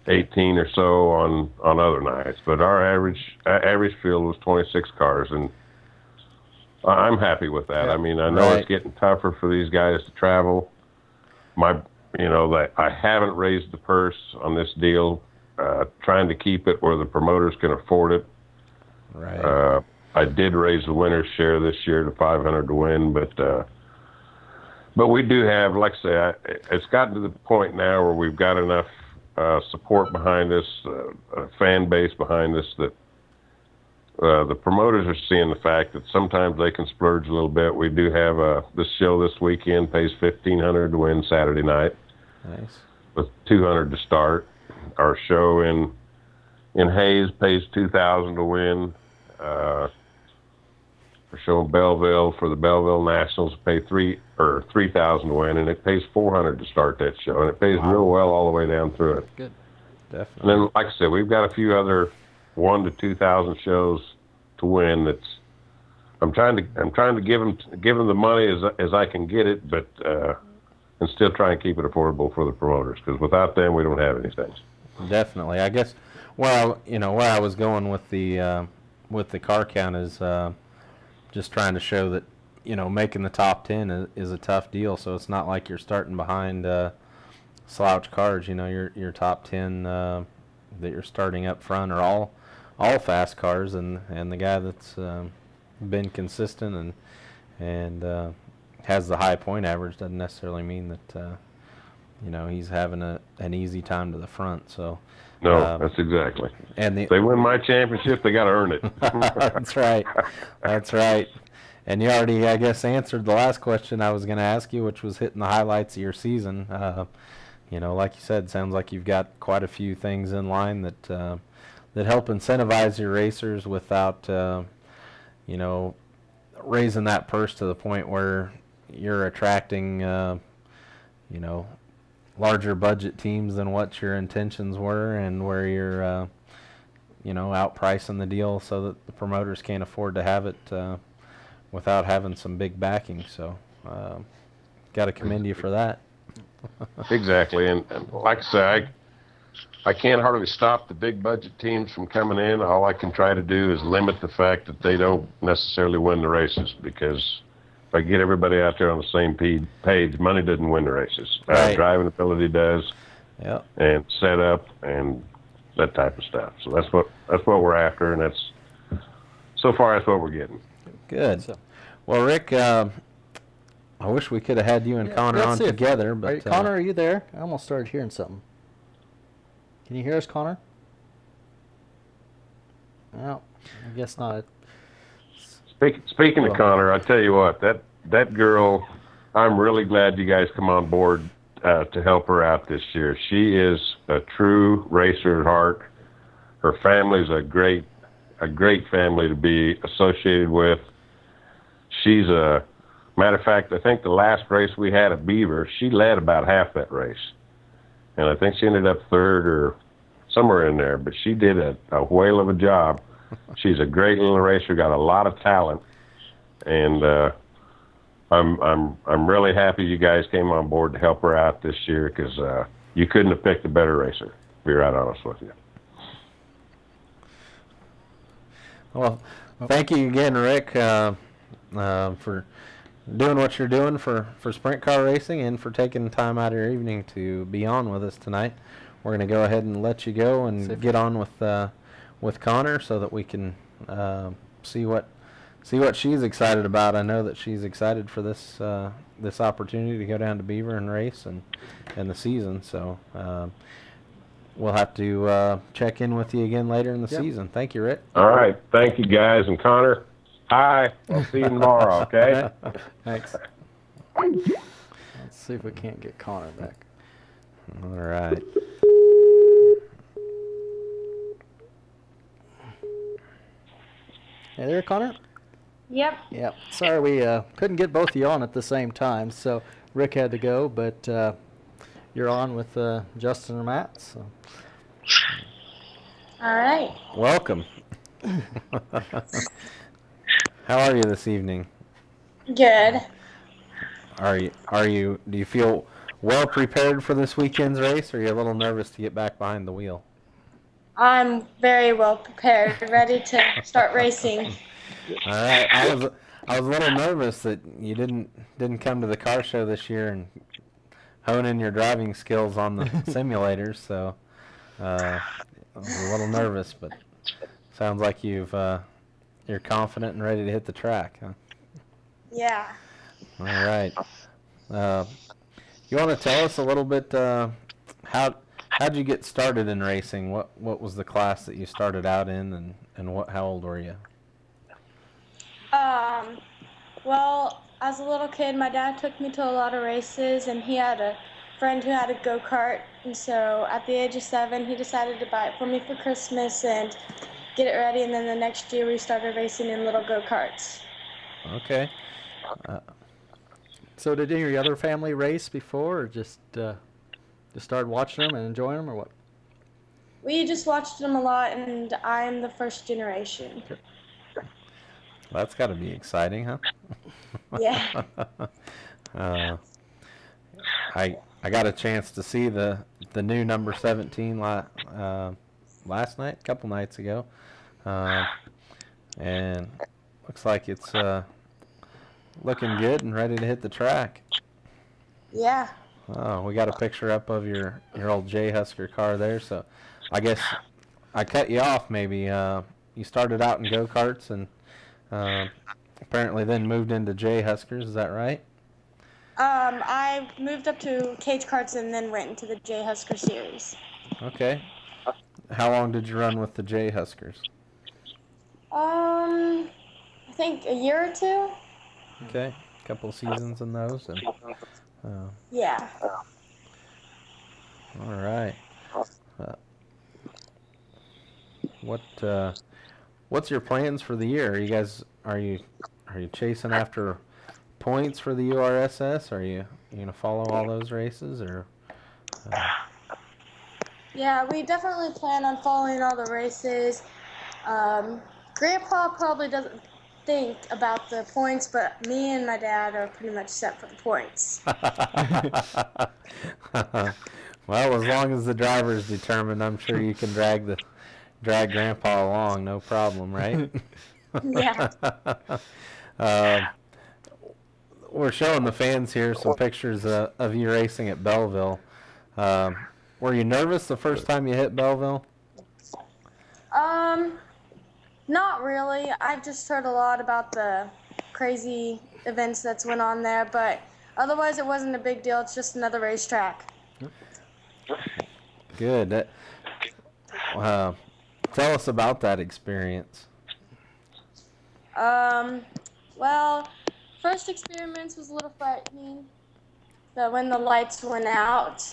or so on other nights. But our average field was 26 cars, and I'm happy with that. I mean, I know it's getting tougher for these guys to travel. I haven't raised the purse on this deal, trying to keep it where the promoters can afford it. Right. I did raise the winner's share this year to $500 to win, but we do have, like I say, it's gotten to the point now where we've got enough support behind us, a fan base behind us, that the promoters are seeing the fact that sometimes they can splurge a little bit. We do have this show this weekend pays $1,500 to win Saturday night. Nice. With $200 to start. Our show in Hayes pays $2,000 to win. We're showing Belleville for the Belleville Nationals. Pay $3,000 to win, and it pays $400 to start that show, and it pays real well all the way down through it. Good. Definitely. And then, like I said, we've got a few other 1,000 to 2,000 shows to win. I'm trying to give them the money as I can get it, but and still try and keep it affordable for the promoters, because without them we don't have anything. Definitely. I guess where I was going with the car count is just trying to show that making the top 10 is a tough deal. So it's not like you're starting behind slouch cars. Your top 10 that you're starting up front are all fast cars, and the guy that's been consistent and has the high point average doesn't necessarily mean that he's having an easy time to the front. So no, that's exactly. And if they win my championship, they got to earn it. That's right. That's right. And you already, I guess, answered the last question I was going to ask you, which was hitting the highlights of your season. Like you said, sounds like you've got quite a few things in line that help incentivize your racers without raising that purse to the point where you're attracting larger budget teams than what your intentions were, and where you're outpricing the deal so that the promoters can't afford to have it without having some big backing. So got to commend you for that. Exactly. And like I say, I can't hardly stop the big budget teams from coming in. All I can try to do is limit the fact that they don't necessarily win the races, because if I get everybody out there on the same page, money doesn't win the races. Right. Driving ability does. Yep. And setup and that type of stuff. So that's what we're after, and so far that's what we're getting. Good. Well, Rick, I wish we could have had you and Connor on together, but Connor, are you there? I almost started hearing something. Can you hear us, Connor? No, I guess not. Speaking of Connor, I tell you what, that girl, I'm really glad you guys come on board to help her out this year. She is a true racer at heart. Her family's a great family to be associated with. She's a matter of fact, I think the last race we had at Beaver, she led about half that race. And I think she ended up third or somewhere in there, but she did a whale of a job. She's a great little racer, got a lot of talent, and I'm really happy you guys came on board to help her out this year, because you couldn't have picked a better racer, to be right honest with you. Well, thank you again, Rick, for doing what you're doing for sprint car racing, and for taking time out of your evening to be on with us tonight. We're going to go ahead and let you go and get on with Connor, so that we can see what she's excited about. I know that she's excited for this opportunity to go down to Beaver and race and the season. So we'll have to check in with you again later in the season. Thank you, Rick. All right. Thank you, guys. And Connor, hi. I'll see you tomorrow, okay? Thanks. Let's see if we can't get Connor back. All right. Hey there, Connor? Yep. Yep. Sorry we couldn't get both of you on at the same time, so Rick had to go, but you're on with Justin and Matt. So. All right. Welcome. How are you this evening? Good. Do you feel well prepared for this weekend's race, or are you a little nervous to get back behind the wheel? I'm very well prepared, ready to start racing. All right. I was a little nervous that you didn't come to the car show this year and hone in your driving skills on the simulators. So I was a little nervous, but sounds like you're confident and ready to hit the track, huh? Yeah. All right. You want to tell us a little bit how'd you get started in racing? What was the class that you started out in, and how old were you? Well, as a little kid, my dad took me to a lot of races, and he had a friend who had a go-kart, and so at the age of 7, he decided to buy it for me for Christmas and get it ready, and then the next year we started racing in little go-karts. Okay. So did any of your other family race before, or just started watching them and enjoying them, or what? We just watched them a lot, and I'm the first generation. That's got to be exciting, huh? Yeah. I got a chance to see the new number 17 last night, a couple nights ago, and looks like it's looking good and ready to hit the track. Yeah. Oh, we got a picture up of your old J Husker car there. So, I guess I cut you off. Maybe you started out in go-karts and apparently then moved into J Huskers. Is that right? I moved up to cage karts and then went into the J Husker series. Okay. How long did you run with the J Huskers? I think a year or two. Okay, a couple seasons in those. And, Yeah. all right. What's your plans for the year? Are you chasing after points for the URSS? Are you gonna follow all those races, or? Yeah, we definitely plan on following all the races. Grandpa probably doesn't think about the points, but me and my dad are pretty much set for the points. Well, as long as the driver's determined, I'm sure you can drag Grandpa along, no problem, right? Yeah. We're showing the fans here some pictures of you racing at Belleville. Were you nervous the first time you hit Belleville? Not really. I've just heard a lot about the crazy events that's went on there, but otherwise it wasn't a big deal. It's just another racetrack. Good. Tell us about that experience. Well, first experience was a little frightening, but when the lights went out.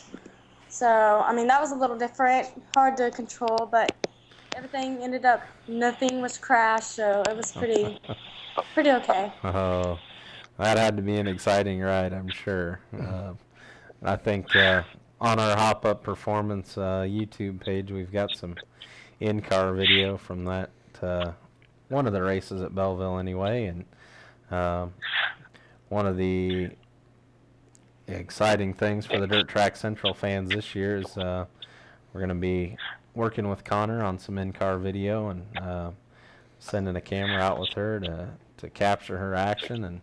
So, I mean, that was a little different, hard to control, but everything ended up, nothing was crashed, so it was pretty okay. Oh, that had to be an exciting ride, I'm sure. I think on our Hop Up Performance YouTube page, we've got some in-car video from that one of the races at Belleville anyway, and one of the exciting things for the Dirt Track Central fans this year is we're going to be working with Connor on some in-car video and sending a camera out with her to capture her action, and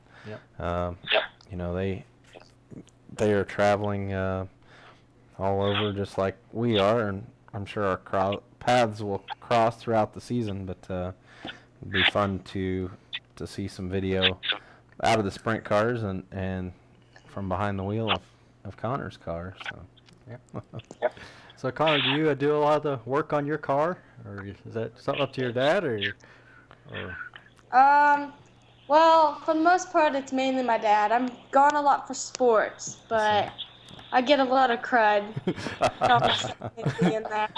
you know, they are traveling all over just like we are, and I'm sure our paths will cross throughout the season, but it'll be fun to see some video out of the sprint cars and from behind the wheel of Connor's car. So yeah. So Connor, do you do a lot of the work on your car, or is that something up to your dad, or? Well, for the most part, it's mainly my dad. I'm gone a lot for sports, but I get a lot of crud. In there.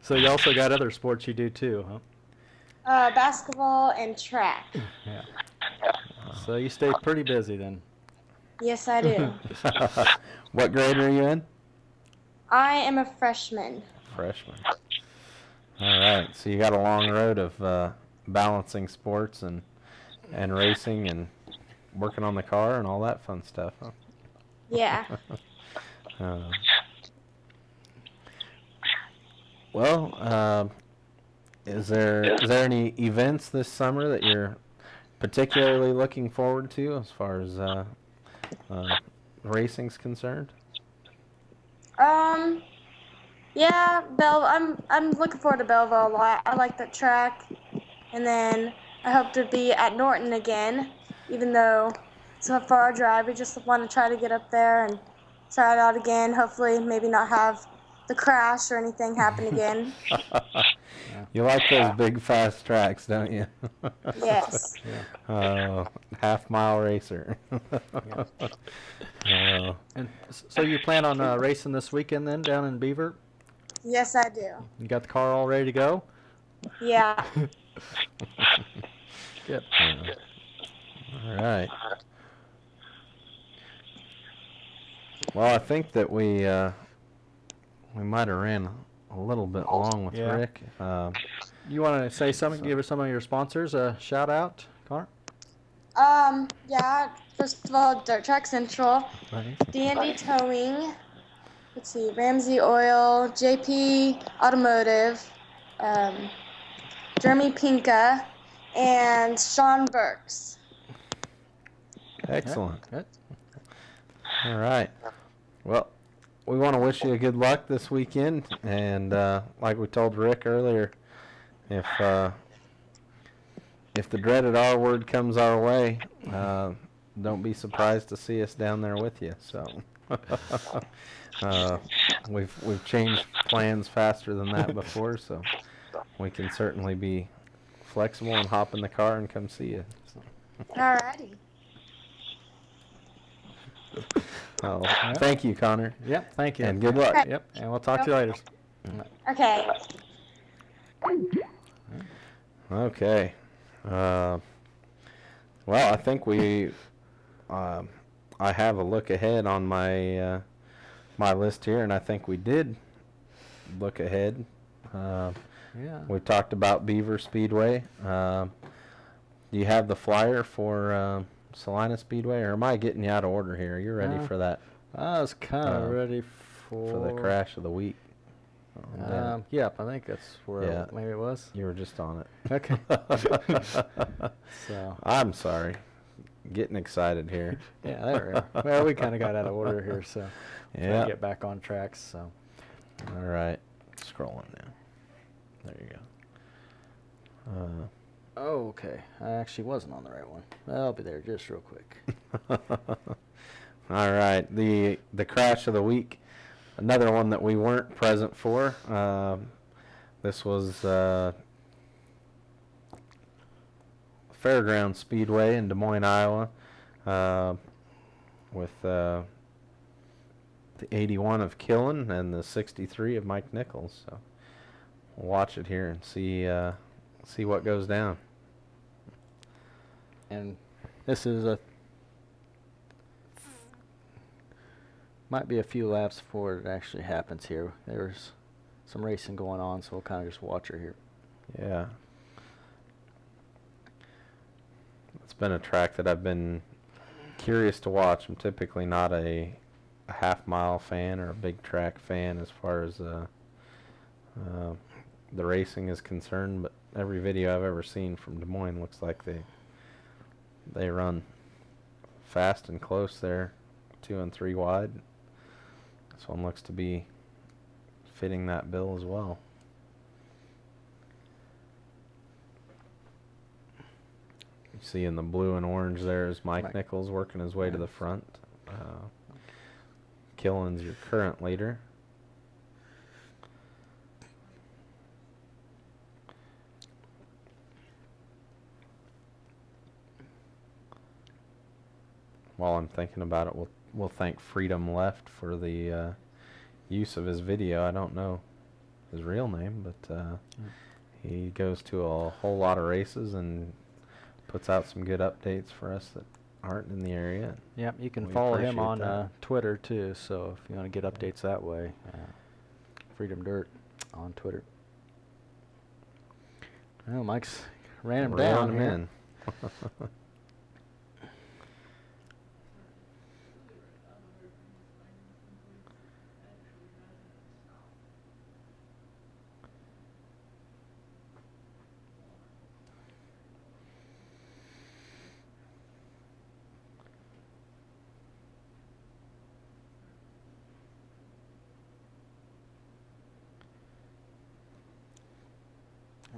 So you also got other sports you do too, huh? Basketball and track. Yeah. So you stay pretty busy then. Yes, I do. What grade are you in? I am a freshman. Freshman. All right. So you got a long road of balancing sports and racing and working on the car and all that fun stuff, huh? Yeah. Well, is there any events this summer that you're particularly looking forward to as far as racing's concerned? Yeah, I'm looking forward to Belleville a lot. I like that track, and then I hope to be at Norton again, even though it's a far drive. We just want to try to get up there and try it out again. Hopefully, maybe not have the crash or anything happen again. You like those big fast tracks, don't you? Yes. Half-mile racer. And so you plan on racing this weekend then down in Beaver? Yes, I do. You got the car all ready to go? Yeah. Yep. All right. Well, I think that we might have ran a little bit long with Yeah. Rick. You want to say something? Give us some of your sponsors a shout out, Connor? Yeah, first of all, Dirt Track Central, Right. D&D Towing, let's see, Ramsey Oil, JP Automotive, Jeremy Pinka, and Sean Burks. Excellent. Good. All right. Well, we want to wish you good luck this weekend, and like we told Rick earlier, if the dreaded R word comes our way, don't be surprised to see us down there with you. So we've changed plans faster than that before, so we can certainly be flexible and hop in the car and come see you. So. Alrighty. Oh, thank you, Connor. Yep. Thank you. And good luck. Okay. Yep. And we'll talk to you later. Okay. Okay. Well, I think we. I have a look ahead on my my list here, and I think we did look ahead. Yeah. We talked about Beaver Speedway. Do you have the flyer for Salina Speedway, or am I getting you out of order here? You're ready for that I was kind of ready for the crash of the week. Yep, I think that's where maybe it was. You were just on it. Okay. So. I'm sorry. Getting excited here. Yeah, there we are. Well, we kind of got out of order here, so trying Yeah. to get back on tracks. So. All right. Scrolling now. There you go. Okay, I actually wasn't on the right one. I'll be there just real quick. All right. The crash of the week. Another one that we weren't present for. This was Fairground Speedway in Des Moines, Iowa, with the 81 of Killen and the 63 of Mike Nichols. So we'll watch it here and see what goes down. And this is might be a few laps before it actually happens here. There's some racing going on, so we'll kind of just watch her here. Yeah. It's been a track that I've been curious to watch. I'm typically not a half-mile fan or a big track fan as far as the racing is concerned, but every video I've ever seen from Des Moines looks like they run fast and close there, 2 and 3 wide. This one looks to be fitting that bill as well. You see in the blue and orange there is Mike Nichols working his way to the front. Killen's your current leader. While I'm thinking about it, we'll thank Freedom Left for the use of his video. I don't know his real name, but he goes to a whole lot of races and puts out some good updates for us that aren't in the area. Yep, you can We follow him appreciate on Twitter too, so if you want to get updates that way, Freedom Dirt on Twitter. Well, Mike's ran him down Reeling him here. in.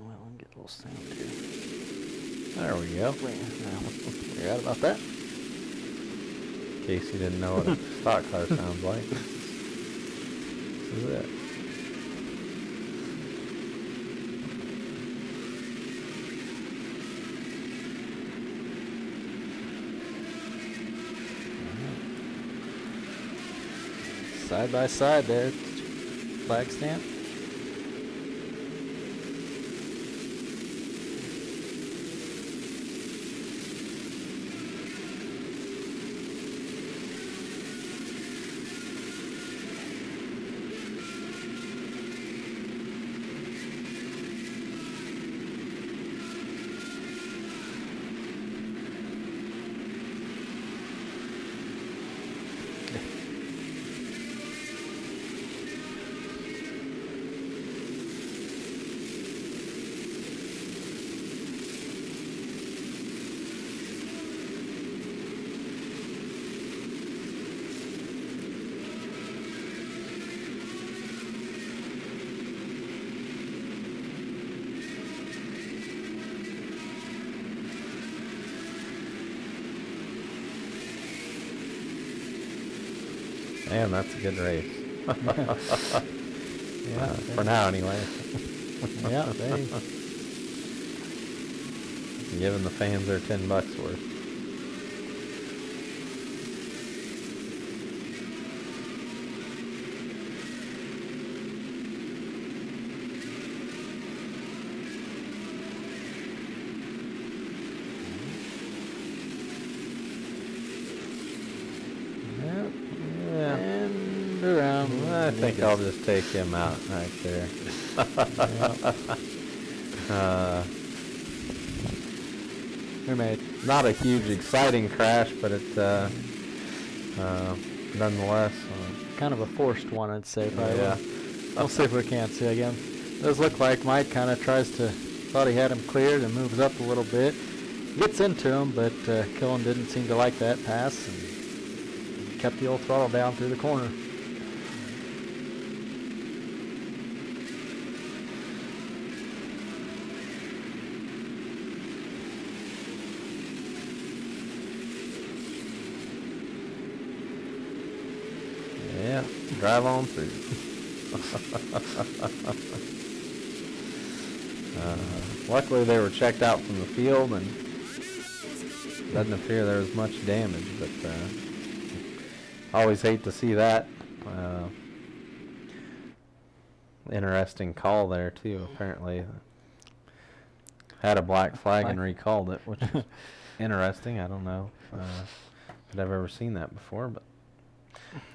Well, let me get a little sound here. There we go. Forgot about that. In case you didn't know what a stock car sounds like. This is it. Side by side there, flag stamp. Man, that's a good race. Yeah, for now, anyway. yeah, they Giving the fans their $10 worth. and around. I think I'll just take him out right there. We made Not a huge exciting crash, but it nonetheless. kind of a forced one, I'd say. Probably. Yeah. We'll see if we can't see again. Does look like Mike kind of thought he had him cleared and moves up a little bit. Gets into him, but Killen didn't seem to like that pass and kept the old throttle down through the corner. Yeah, drive on through. Luckily they were checked out from the field and doesn't appear there was much damage, but always hate to see that. Interesting call there too. Apparently had a black flag and recalled it, which is interesting. I don't know if I've ever seen that before, but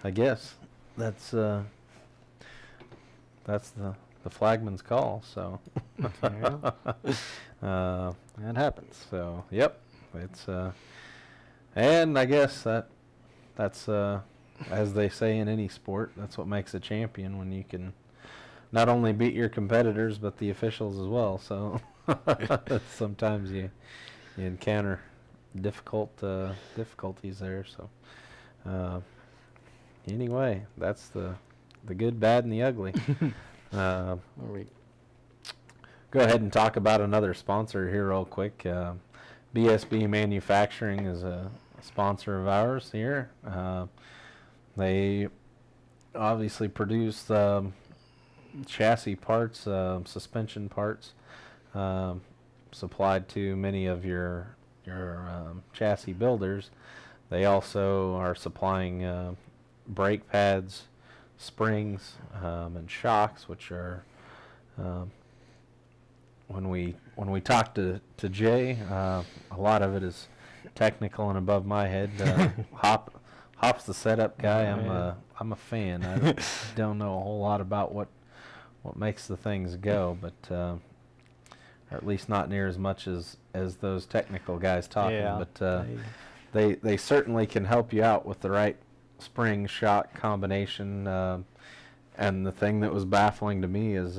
I guess that's the flagman's call. So That happens. so yep, it's and I guess that's as they say in any sport, that's what makes a champion, when you can not only beat your competitors but the officials as well. So sometimes you encounter difficulties there. So anyway, that's the good, bad, and the ugly. Go ahead and talk about another sponsor here real quick. BSB Manufacturing is a sponsor of ours here. They obviously produce chassis parts, suspension parts, supplied to many of your chassis builders. They also are supplying brake pads, springs, and shocks, which are when we talk to Jay, a lot of it is technical and above my head. Hop's the setup guy. I'm a fan. I don't know a whole lot about what makes the things go, but or at least not near as much as those technical guys talking. Yeah, but they certainly can help you out with the right spring shock combination. And the thing that was baffling to me is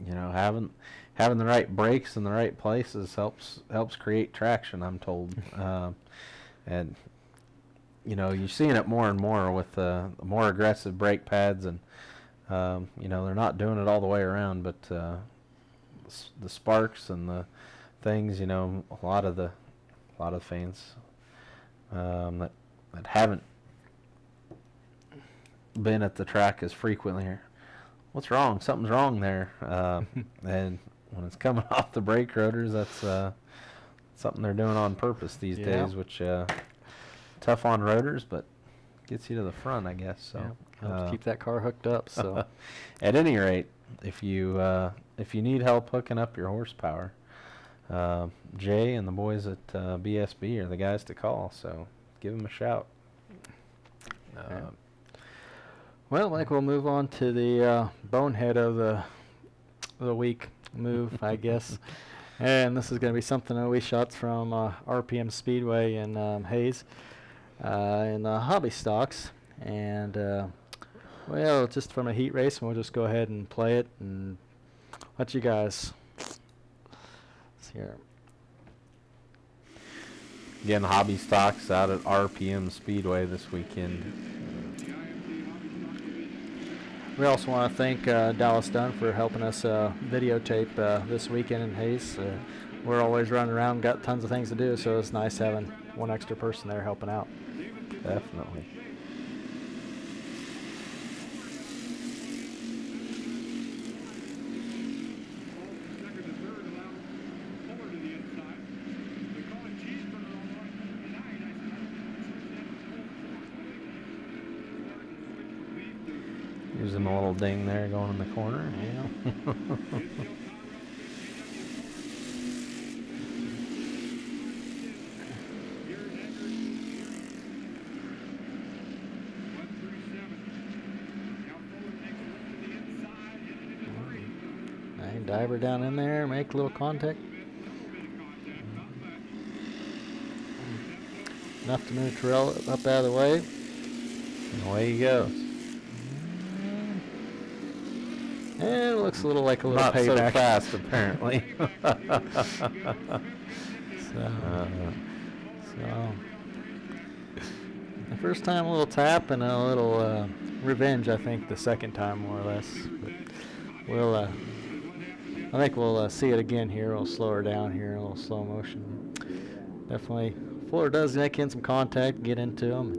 having the right brakes in the right places helps create traction, I'm told. And you're seeing it more and more with the more aggressive brake pads, and they're not doing it all the way around, but the sparks and the things, a lot of fans that haven't been at the track as frequently here. What's wrong? Something's wrong there. And when it's coming off the brake rotors, that's something they're doing on purpose these days, which tough on rotors, but gets you to the front, I guess. So helps keep that car hooked up. So at any rate, if you need help hooking up your horsepower, Jay and the boys at BSB are the guys to call. So give them a shout. Well, Mike, we'll move on to the bonehead of the week move, I guess. And this is going to be something that we shot from RPM Speedway in Hayes in the hobby stocks. And, well, just from a heat race, and we'll just go ahead and play it and let you guys see here. Again, hobby stocks out at RPM Speedway this weekend. We also want to thank Dallas Dunn for helping us videotape this weekend in Hayes. We're always running around, got tons of things to do, so it's nice having one extra person there helping out. Definitely. him a little ding there going in the corner. Yeah. Diver down in there, make a little contact. Enough to move Terrell up out of the way. And away he goes. And it looks a little like a little Not payback. so fast, apparently. So the first time a little tap and a little revenge, I think the second time more or less. But we'll I think we'll see it again here. We'll slow her down here, a little slow motion. Definitely, Fuller does make in some contact, get into them.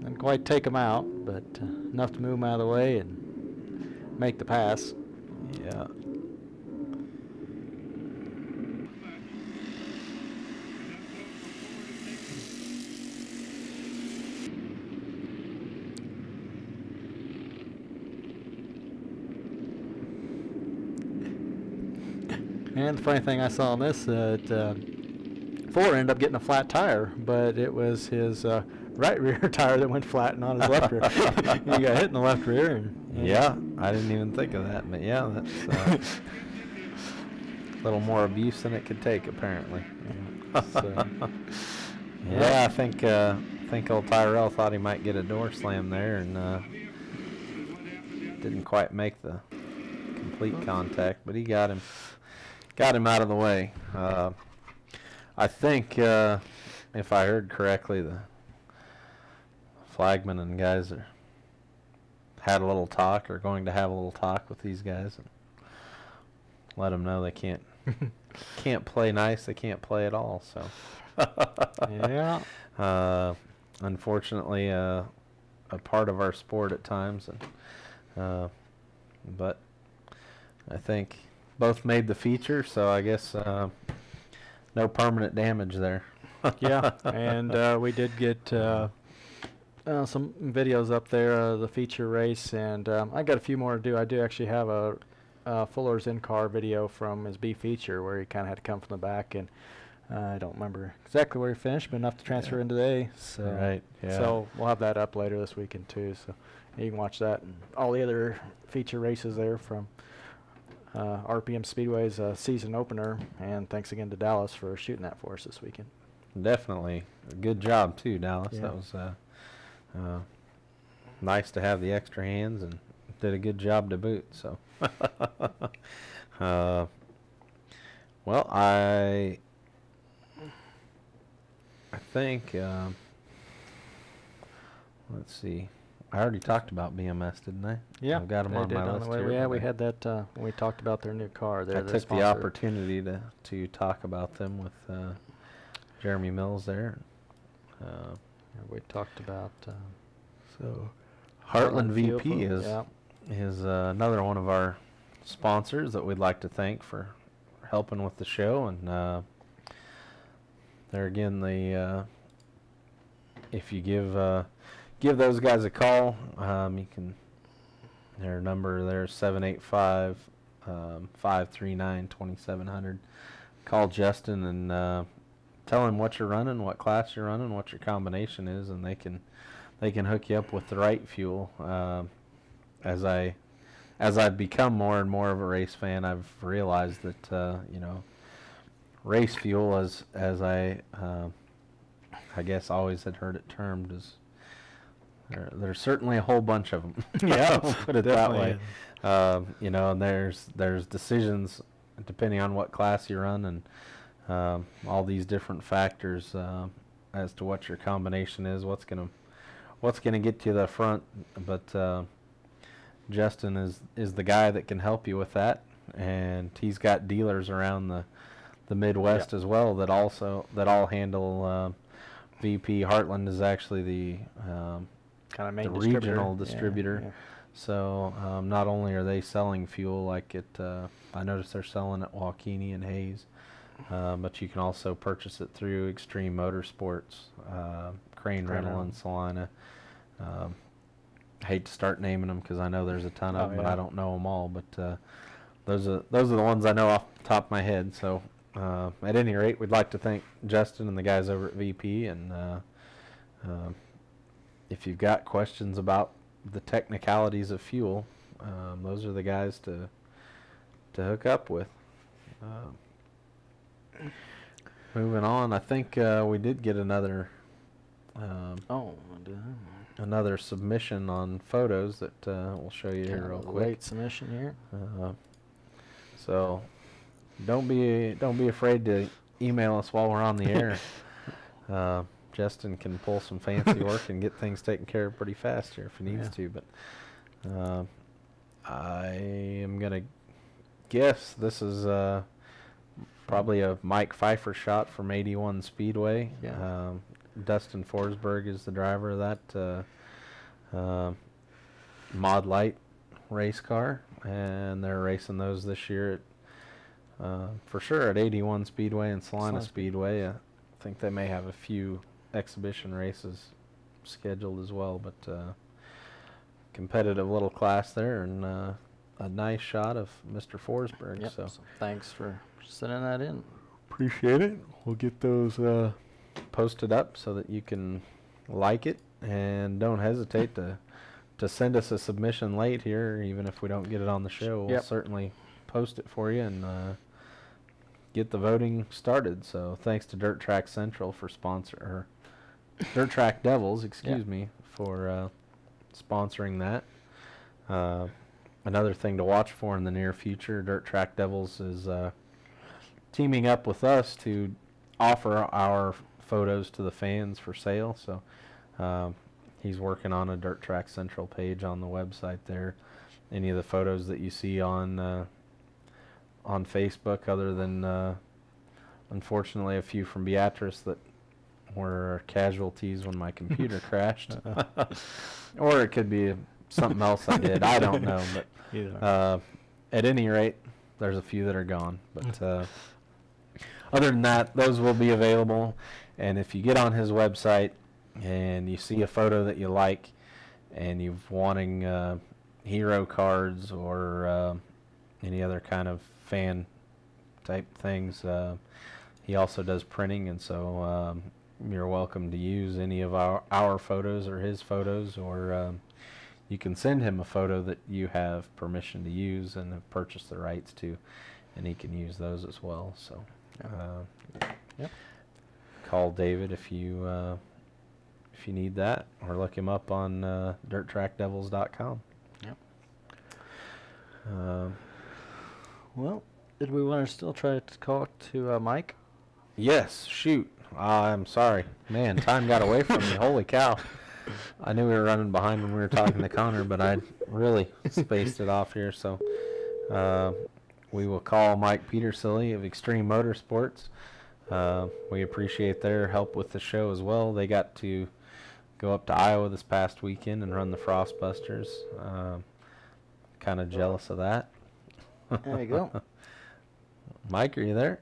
Didn't quite take them out, but enough to move them out of the way and make the pass. Yeah. And the funny thing I saw on this, Fuller ended up getting a flat tire, but it was his right rear tire that went flat, not his left rear. He got hit in the left rear. And Yeah, I didn't even think of that, but yeah, that's a little more abuse than it could take, apparently. So, Yeah, I think old Tyrell thought he might get a door slam there, and didn't quite make the complete contact, but he got him out of the way. I think, if I heard correctly, the flagman and guys had a little talk, or going to have a little talk with these guys, and let them know they can't play nice, they can't play at all. So yeah. Unfortunately, a part of our sport at times, and but I think both made the feature, so I guess no permanent damage there. Yeah, and we did get some videos up there, the feature race, and I got a few more to do. I do actually have a Fuller's in-car video from his B feature where he kind of had to come from the back, and I don't remember exactly where he finished, but enough to transfer in today. So, Right, yeah. So we'll have that up later this weekend too, so you can watch that and all the other feature races there from RPM Speedway's season opener, and thanks again to Dallas for shooting that for us this weekend. Definitely. Good job, too, Dallas. Yeah. That was nice to have the extra hands, and did a good job to boot. So, well, I think, let's see. I already talked about BMS, didn't I? Yeah, I've got them they on did my on list the way. here. Yeah, but we had that when we talked about their new car. I took the opportunity to talk about them with Jeremy Mills there. We talked about So, Heartland Fuel VP Fund, is yeah. another one of our sponsors that we'd like to thank for helping with the show, and there again, if you give those guys a call, you can. Their number there is 785-539-2700. Call Justin and tell him what you're running, what class you're running, what your combination is, and they can hook you up with the right fuel. As I've become more and more of a race fan, I've realized that race fuel, as I guess always had heard it termed, as there's certainly a whole bunch of them. Yeah, we'll put it that way. And there's decisions depending on what class you run, and all these different factors as to what your combination is, what's gonna get you to the front. But Justin is the guy that can help you with that, and he's got dealers around the Midwest as well that all handle VP. Heartland is actually the kind of main regional distributor. Yeah. So not only are they selling fuel like I noticed they're selling at Waukene and Hayes, but you can also purchase it through Xtreme Motorsports, Crane Rental in Salina, I hate to start naming them because I know there's a ton of them, but yeah. I don't know them all. But those are the ones I know off the top of my head. So at any rate, we'd like to thank Justin and the guys over at VP. And if you've got questions about the technicalities of fuel, those are the guys to hook up with. Moving on, I think we did get another another submission on photos that we'll show you here real quick. Late submission here. So don't be afraid to email us while we're on the air. Justin can pull some fancy work and get things taken care of pretty fast here if he needs to. But I am gonna guess this is probably a Mike Pfeiffer shot from 81 Speedway. Yeah. Dustin Forsberg is the driver of that Mod Light race car, and they're racing those this year at, for sure at 81 Speedway and Salina Speedway. I think they may have a few exhibition races scheduled as well, but competitive little class there, and a nice shot of Mr. Forsberg. Yep. So thanks for sending that in. appreciate it. We'll get those posted up so that you can like it, and don't hesitate to send us a submission late here, even if we don't get it on the show. We'll certainly post it for you and get the voting started. So thanks to Dirt Track Central for Dirt Track Devils, excuse me, for sponsoring that. Another thing to watch for in the near future, Dirt Track Devils is teaming up with us to offer our photos to the fans for sale. So he's working on a Dirt Track Central page on the website there. Any of the photos that you see on Facebook, other than unfortunately a few from Beatrice that were casualties when my computer crashed, or it could be something else I did. I don't know, but at any rate, there's a few that are gone. But other than that, those will be available. And if you get on his website and you see a photo that you like, and you're wanting hero cards or any other kind of fan type things, he also does printing, and so you're welcome to use any of our photos or his photos, or you can send him a photo that you have permission to use and have purchased the rights to, and he can use those as well. So call David if you need that, or look him up on dirttrackdevils.com. Well, did we want to still try to talk to Mike? Yes, shoot. I'm sorry. Man, time got away from me. Holy cow. I knew we were running behind when we were talking to Connor, but I really spaced it off here. So we will call Mike Petersilly of Xtreme Motorsports. We appreciate their help with the show as well. They got to go up to Iowa this past weekend and run the Frostbusters. Kind of jealous of that. There you go. Mike, are you there?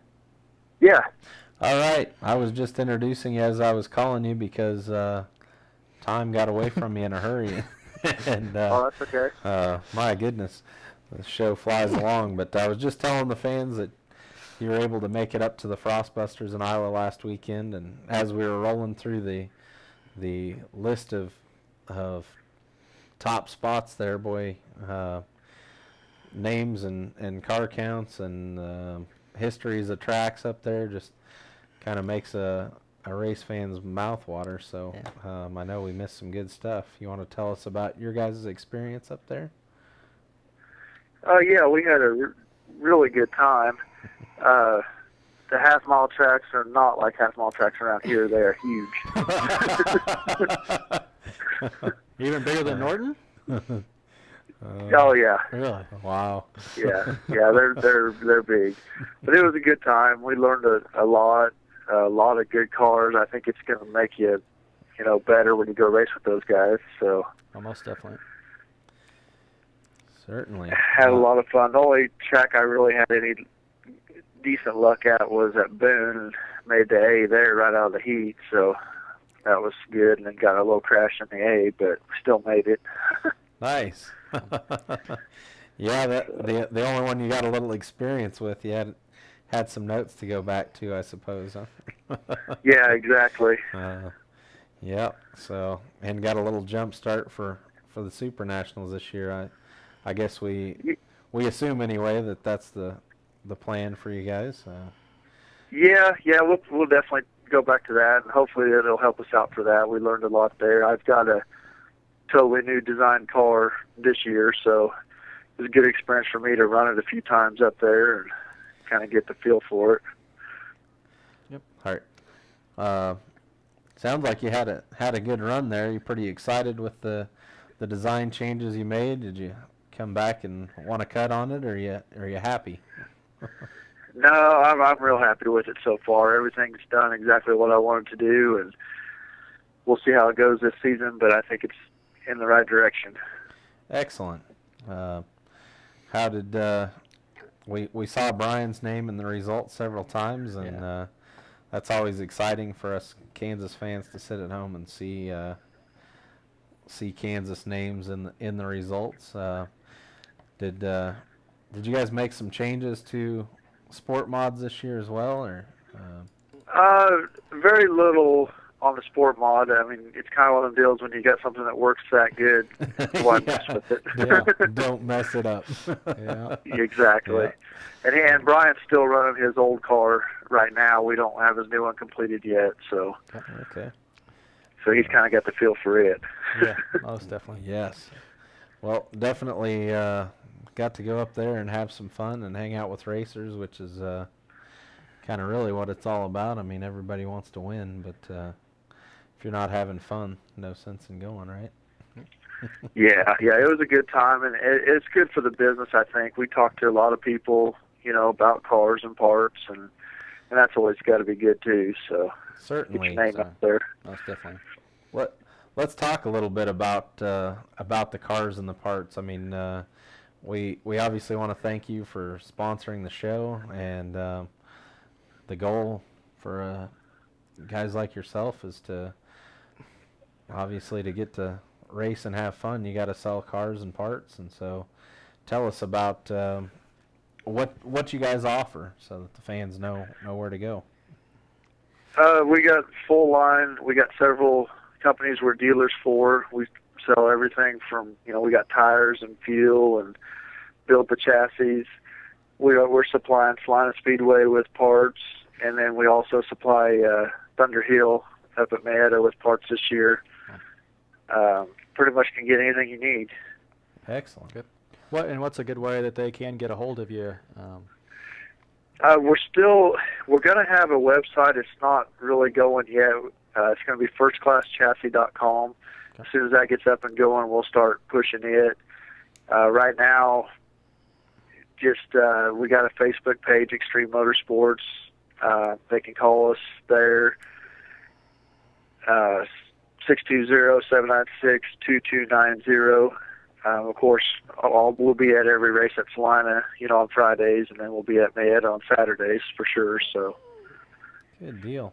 Yeah. All right. I was just introducing you as I was calling you because time got away from me in a hurry. And Oh, that's okay. my goodness, the show flies along. But I was just telling the fans that you were able to make it up to the Frostbusters in Iowa last weekend, and as we were rolling through the list of top spots there, boy, names and car counts and histories of tracks up there just kind of makes a race fan's mouth water. So I know we missed some good stuff. You want to tell us about your guys' experience up there? Yeah, we had a really good time. The half-mile tracks are not like half-mile tracks around here. They are huge. Even bigger than Norton? Oh yeah. Really? Wow. Yeah, they're big. But it was a good time. We learned a lot of good cars. I think it's going to make you better when you go race with those guys. So Almost definitely. Certainly. Had a lot of fun. The only track I really had any decent luck at was at Boone, and made the A there right out of the heat. So that was good, and then got a little crash in the A, but still made it. Nice. Yeah, the only one you got a little experience with. You had some notes to go back to, I suppose, huh? Yeah, exactly. Yeah. So, and got a little jump start for the Super Nationals this year. I guess we assume anyway that that's the plan for you guys. Yeah, we'll definitely go back to that, and hopefully it'll help us out for that. We learned a lot there. I've got a totally new design car this year, so it was a good experience for me to run it a few times up there and kind of get the feel for it. Yep. All right. Sounds like you had a good run there. You pretty excited with the design changes you made? Did you come back and want to cut on it, or are you happy? No, I'm real happy with it so far. Everything's done exactly what I wanted to do, and we'll see how it goes this season, but I think it's in the right direction. Excellent. How did we saw Brian's name in the results several times, and that's always exciting for us Kansas fans to sit at home and see Kansas names in the results. Did you guys make some changes to sport mods this year as well, or? Very little on the sport mod. I mean, it's kind of one of the deals when you got something that works that good, why mess with it? Yeah, don't mess it up. Yeah. Exactly. Yeah. And Brian's still running his old car right now. We don't have his new one completed yet, so. Okay. So he's kind of got the feel for it. Yeah, most definitely. Yes. Well, definitely got to go up there and have some fun and hang out with racers, which is kind of really what it's all about. I mean, everybody wants to win, but if you're not having fun, no sense in going, right? Yeah, it was a good time, and it's good for the business, I think. We talked to a lot of people, about cars and parts, and that's always got to be good, too. So certainly. Get your name up there. Most definitely. Let's talk a little bit about the cars and the parts. I mean, we obviously want to thank you for sponsoring the show, and the goal for guys like yourself is to obviously to get to race and have fun. You got to sell cars and parts, and so tell us about what you guys offer so that the fans know where to go. We got full line. We got several companies we're dealers for. We sell everything from, we got tires and fuel and build the chassis. We're supplying Salina Speedway with parts, and then we also supply Thunder Hill up at Mayetta with parts this year. Pretty much can get anything you need. Excellent. Good. What's a good way that they can get a hold of you? We're going to have a website. It's not really going yet. It's going to be firstclasschassis.com. Okay. As soon as that gets up and going, we'll start pushing it. Right now, just we got a Facebook page, Xtreme Motorsports. They can call us there, 620-796-2290. Of course, we'll be at every race at Salina, on Fridays, and then we'll be at Mayetta on Saturdays for sure. So, good deal.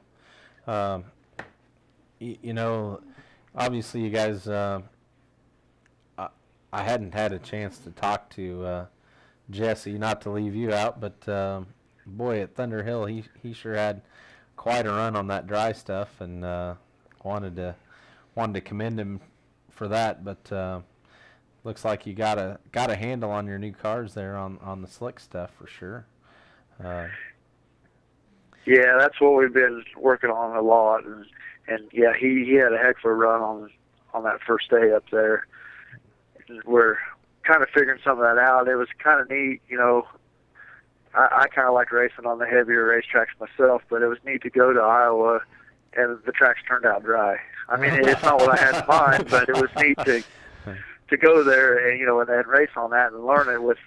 Obviously, you guys. I hadn't had a chance to talk to Jesse, not to leave you out, but boy, at Thunder Hill, he sure had quite a run on that dry stuff, and wanted to commend him for that. But looks like you got a handle on your new cars there on the slick stuff for sure. Yeah, that's what we've been working on a lot, and yeah, he had a heck of a run on that first day up there. We're kind of figuring some of that out. It was kind of neat, I kind of like racing on the heavier racetracks myself, but it was neat to go to Iowa, and the tracks turned out dry. I mean, it's not what I had in mind, but it was neat to go there and and then race on that and learn it with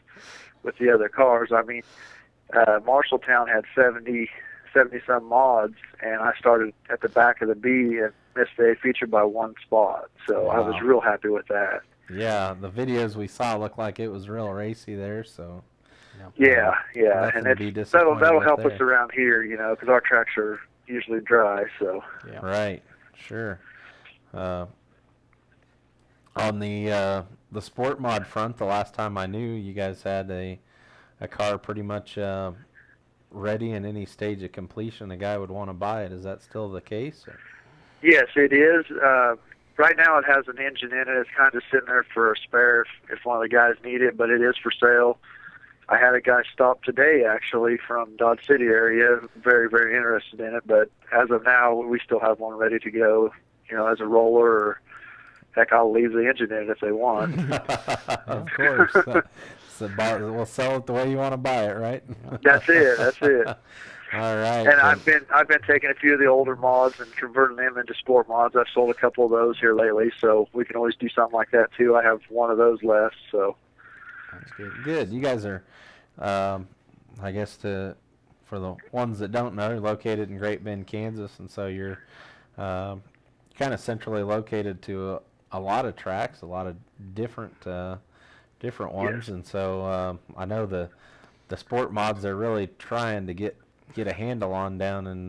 the other cars. I mean, Marshalltown had 70 some mods, and I started at the back of the B and missed a feature by one spot. So wow. I was real happy with that. Yeah, the videos we saw looked like it was real racy there. So yeah, and that'll help us around here, because our tracks are usually dry. So right. Sure. On the sport mod front, the last time I knew, you guys had a car pretty much ready in any stage of completion. A guy would want to buy it. Is that still the case? Or? Yes, it is. Right now it has an engine in it. It's kind of sitting there for a spare if one of the guys need it, but it is for sale. I had a guy stop today, actually, from Dodge City area, very, very interested in it, but as of now, we still have one ready to go, as a roller, or heck, I'll leave the engine in it if they want. Of course. We'll sell it the way you want to buy it, right? That's it. All right. And I've been taking a few of the older mods and converting them into sport mods. I've sold a couple of those here lately, so we can always do something like that too. I have one of those left, so. That's good. Good. You guys are, I guess, for the ones that don't know, you're located in Great Bend, Kansas, and so you're kind of centrally located to a lot of tracks, a lot of different ones, yes. And so I know the sport mods are really trying to get a handle on down in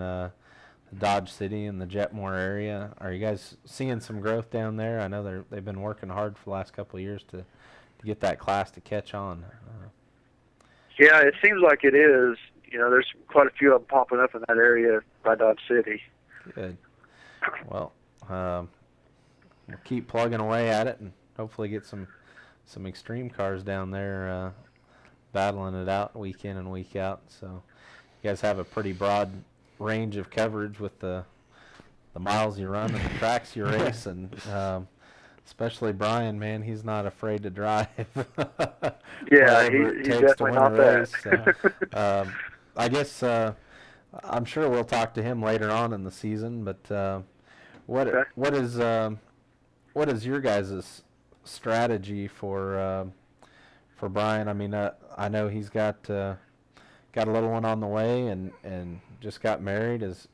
Dodge City and the Jetmore area. Are you guys seeing some growth down there? I know they've been working hard for the last couple of years to get that class to catch on. Yeah, it seems like it is. There's quite a few of them popping up in that area by Dodge City. Good. Well, we'll keep plugging away at it and hopefully get some extreme cars down there battling it out week in and week out. So you guys have a pretty broad range of coverage with the miles you run and the tracks you race, and especially Brian, man, he's not afraid to drive. Yeah, he's definitely not that. So, I guess I'm sure we'll talk to him later on in the season. But what is your guys' strategy for Brian? I mean, I know he's got a little one on the way and just got married. Is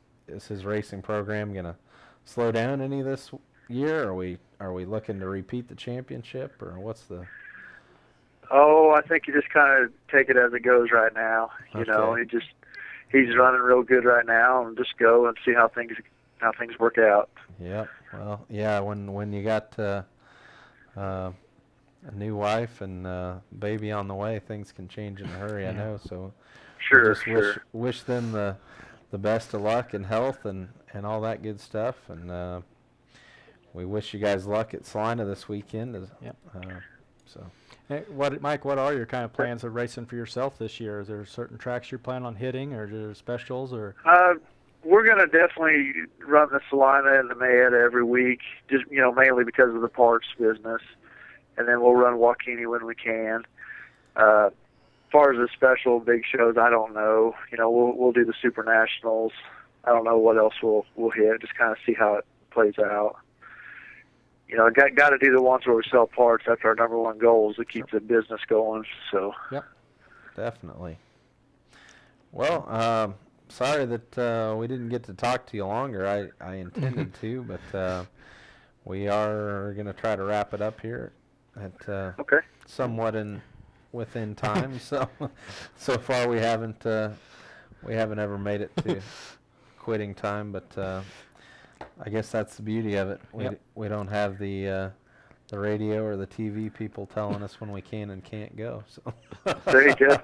his racing program gonna slow down any this year? Are we looking to repeat the championship, or what's the? Oh, I think you just kind of take it as it goes right now. Okay. He's running real good right now, and just go and see how things work out. Yep. Well, yeah. When you got a new wife and baby on the way, things can change in a hurry. Yeah. I know. So sure. Wish them the best of luck and health and all that good stuff, and we wish you guys luck at Salina this weekend. Yep. So. Hey, Mike, what are your kind of plans of racing for yourself this year? Is there certain tracks you plan on hitting, or are there specials, or? We're going to definitely run the Salina and the Mayetta every week, just mainly because of the parts business, and then we'll run Waukene when we can. As far as the special big shows, I don't know. We'll do the Super Nationals. I don't know what else we'll hit. Just kind of see how it plays out. Got to do the ones where we sell parts. That's our number one goal, is to keep the business going. So. Yep, definitely. Well, sorry that we didn't get to talk to you longer. I intended to, but we are going to try to wrap it up here at okay. Somewhat within time. So far we haven't ever made it to quitting time, but. I guess that's the beauty of it. We don't have the radio or the TV people telling us when we can and can't go. So there you go.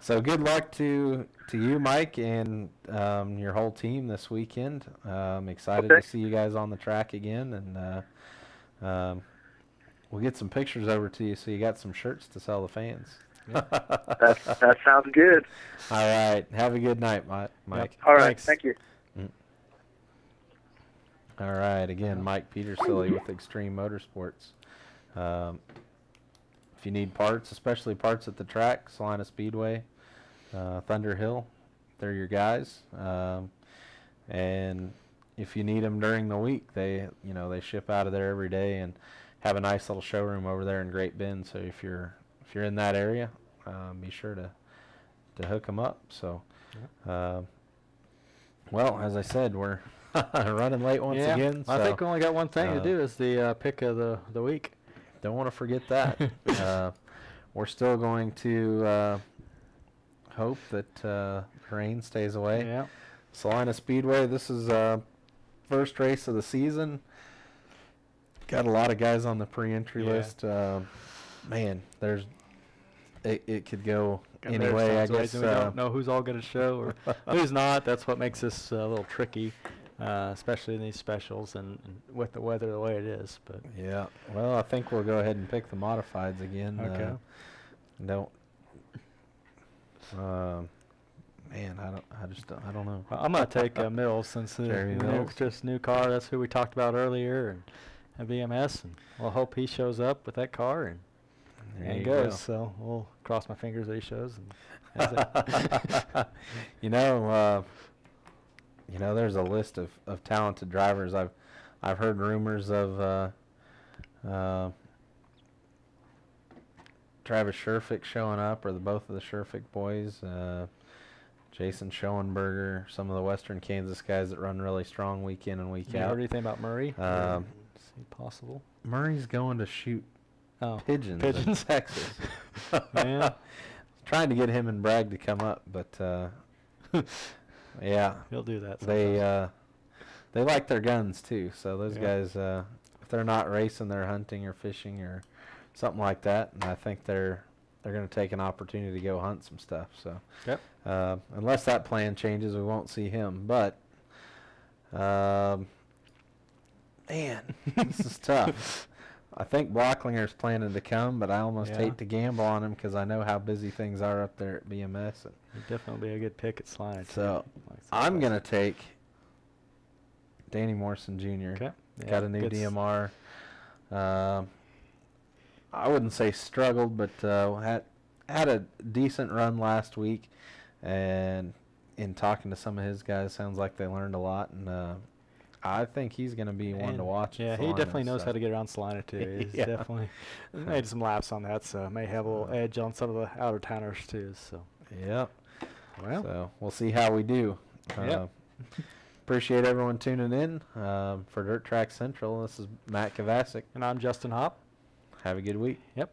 So good luck to you, Mike, and your whole team this weekend. I'm excited to see you guys on the track again, and we'll get some pictures over to you so you got some shirts to sell the fans. Yep. That sounds good. All right. Have a good night, Mike. Yep. All right. Thanks. Thank you. All right, again, Mike Petersilly with Xtreme Motorsports. If you need parts, especially parts at the track, Salina Speedway, Thunder Hill, they're your guys. And if you need them during the week, they ship out of there every day and have a nice little showroom over there in Great Bend. So if you're in that area, be sure to hook them up. So, well, as I said, we're running late once again. So, I think we only got one thing to do, is the pick of the week. Don't want to forget that. We're still going to hope that rain stays away. Yeah. Salina Speedway, this is first race of the season. Got a lot of guys on the pre-entry list. Man, it could go any way. I guess we don't know who's all going to show or who's not. That's what makes this a little tricky, especially in these specials and with the weather the way it is. But yeah, well, I think we'll go ahead and pick the modifieds again. Okay. Man, I don't know. I'm gonna take Mills since just new car. That's who we talked about earlier, and a VMS, and we'll hope he shows up with that car and he goes. Go. So we'll cross my fingers that he shows. And you know, there's a list of talented drivers. I've heard rumors of Travis Sherfick showing up, or both of the Sherfick boys. Jason Schoenberger, some of the Western Kansas guys that run really strong week in and week out. You heard anything about Murray? Is he possible? Murray's going to shoot pigeons in Texas. Yeah. Trying to get him and Bragg to come up, but yeah, he'll do that. They like their guns too. So those guys, if they're not racing, they're hunting or fishing or something like that, and I think they're going to take an opportunity to go hunt some stuff. So, unless that plan changes, we won't see him. But, man, this is tough. I think Blocklinger's planning to come, but I almost hate to gamble on him because I know how busy things are up there at BMS. And he'd definitely be a good pick at Slide. So, I'm going to take Danny Morrison Jr. Okay. Got a new DMR. I wouldn't say struggled, but had a decent run last week, and in talking to some of his guys, sounds like they learned a lot, and I think he's going to be one to watch. Yeah, he definitely knows how to get around Salina too. He's definitely made some laps on that, so may have a little edge on some of the outer towners too. So yep. Well, so we'll see how we do. Appreciate everyone tuning in for Dirt Track Central. This is Matt Kovacic. And I'm Justin Hopp. Have a good week. Yep.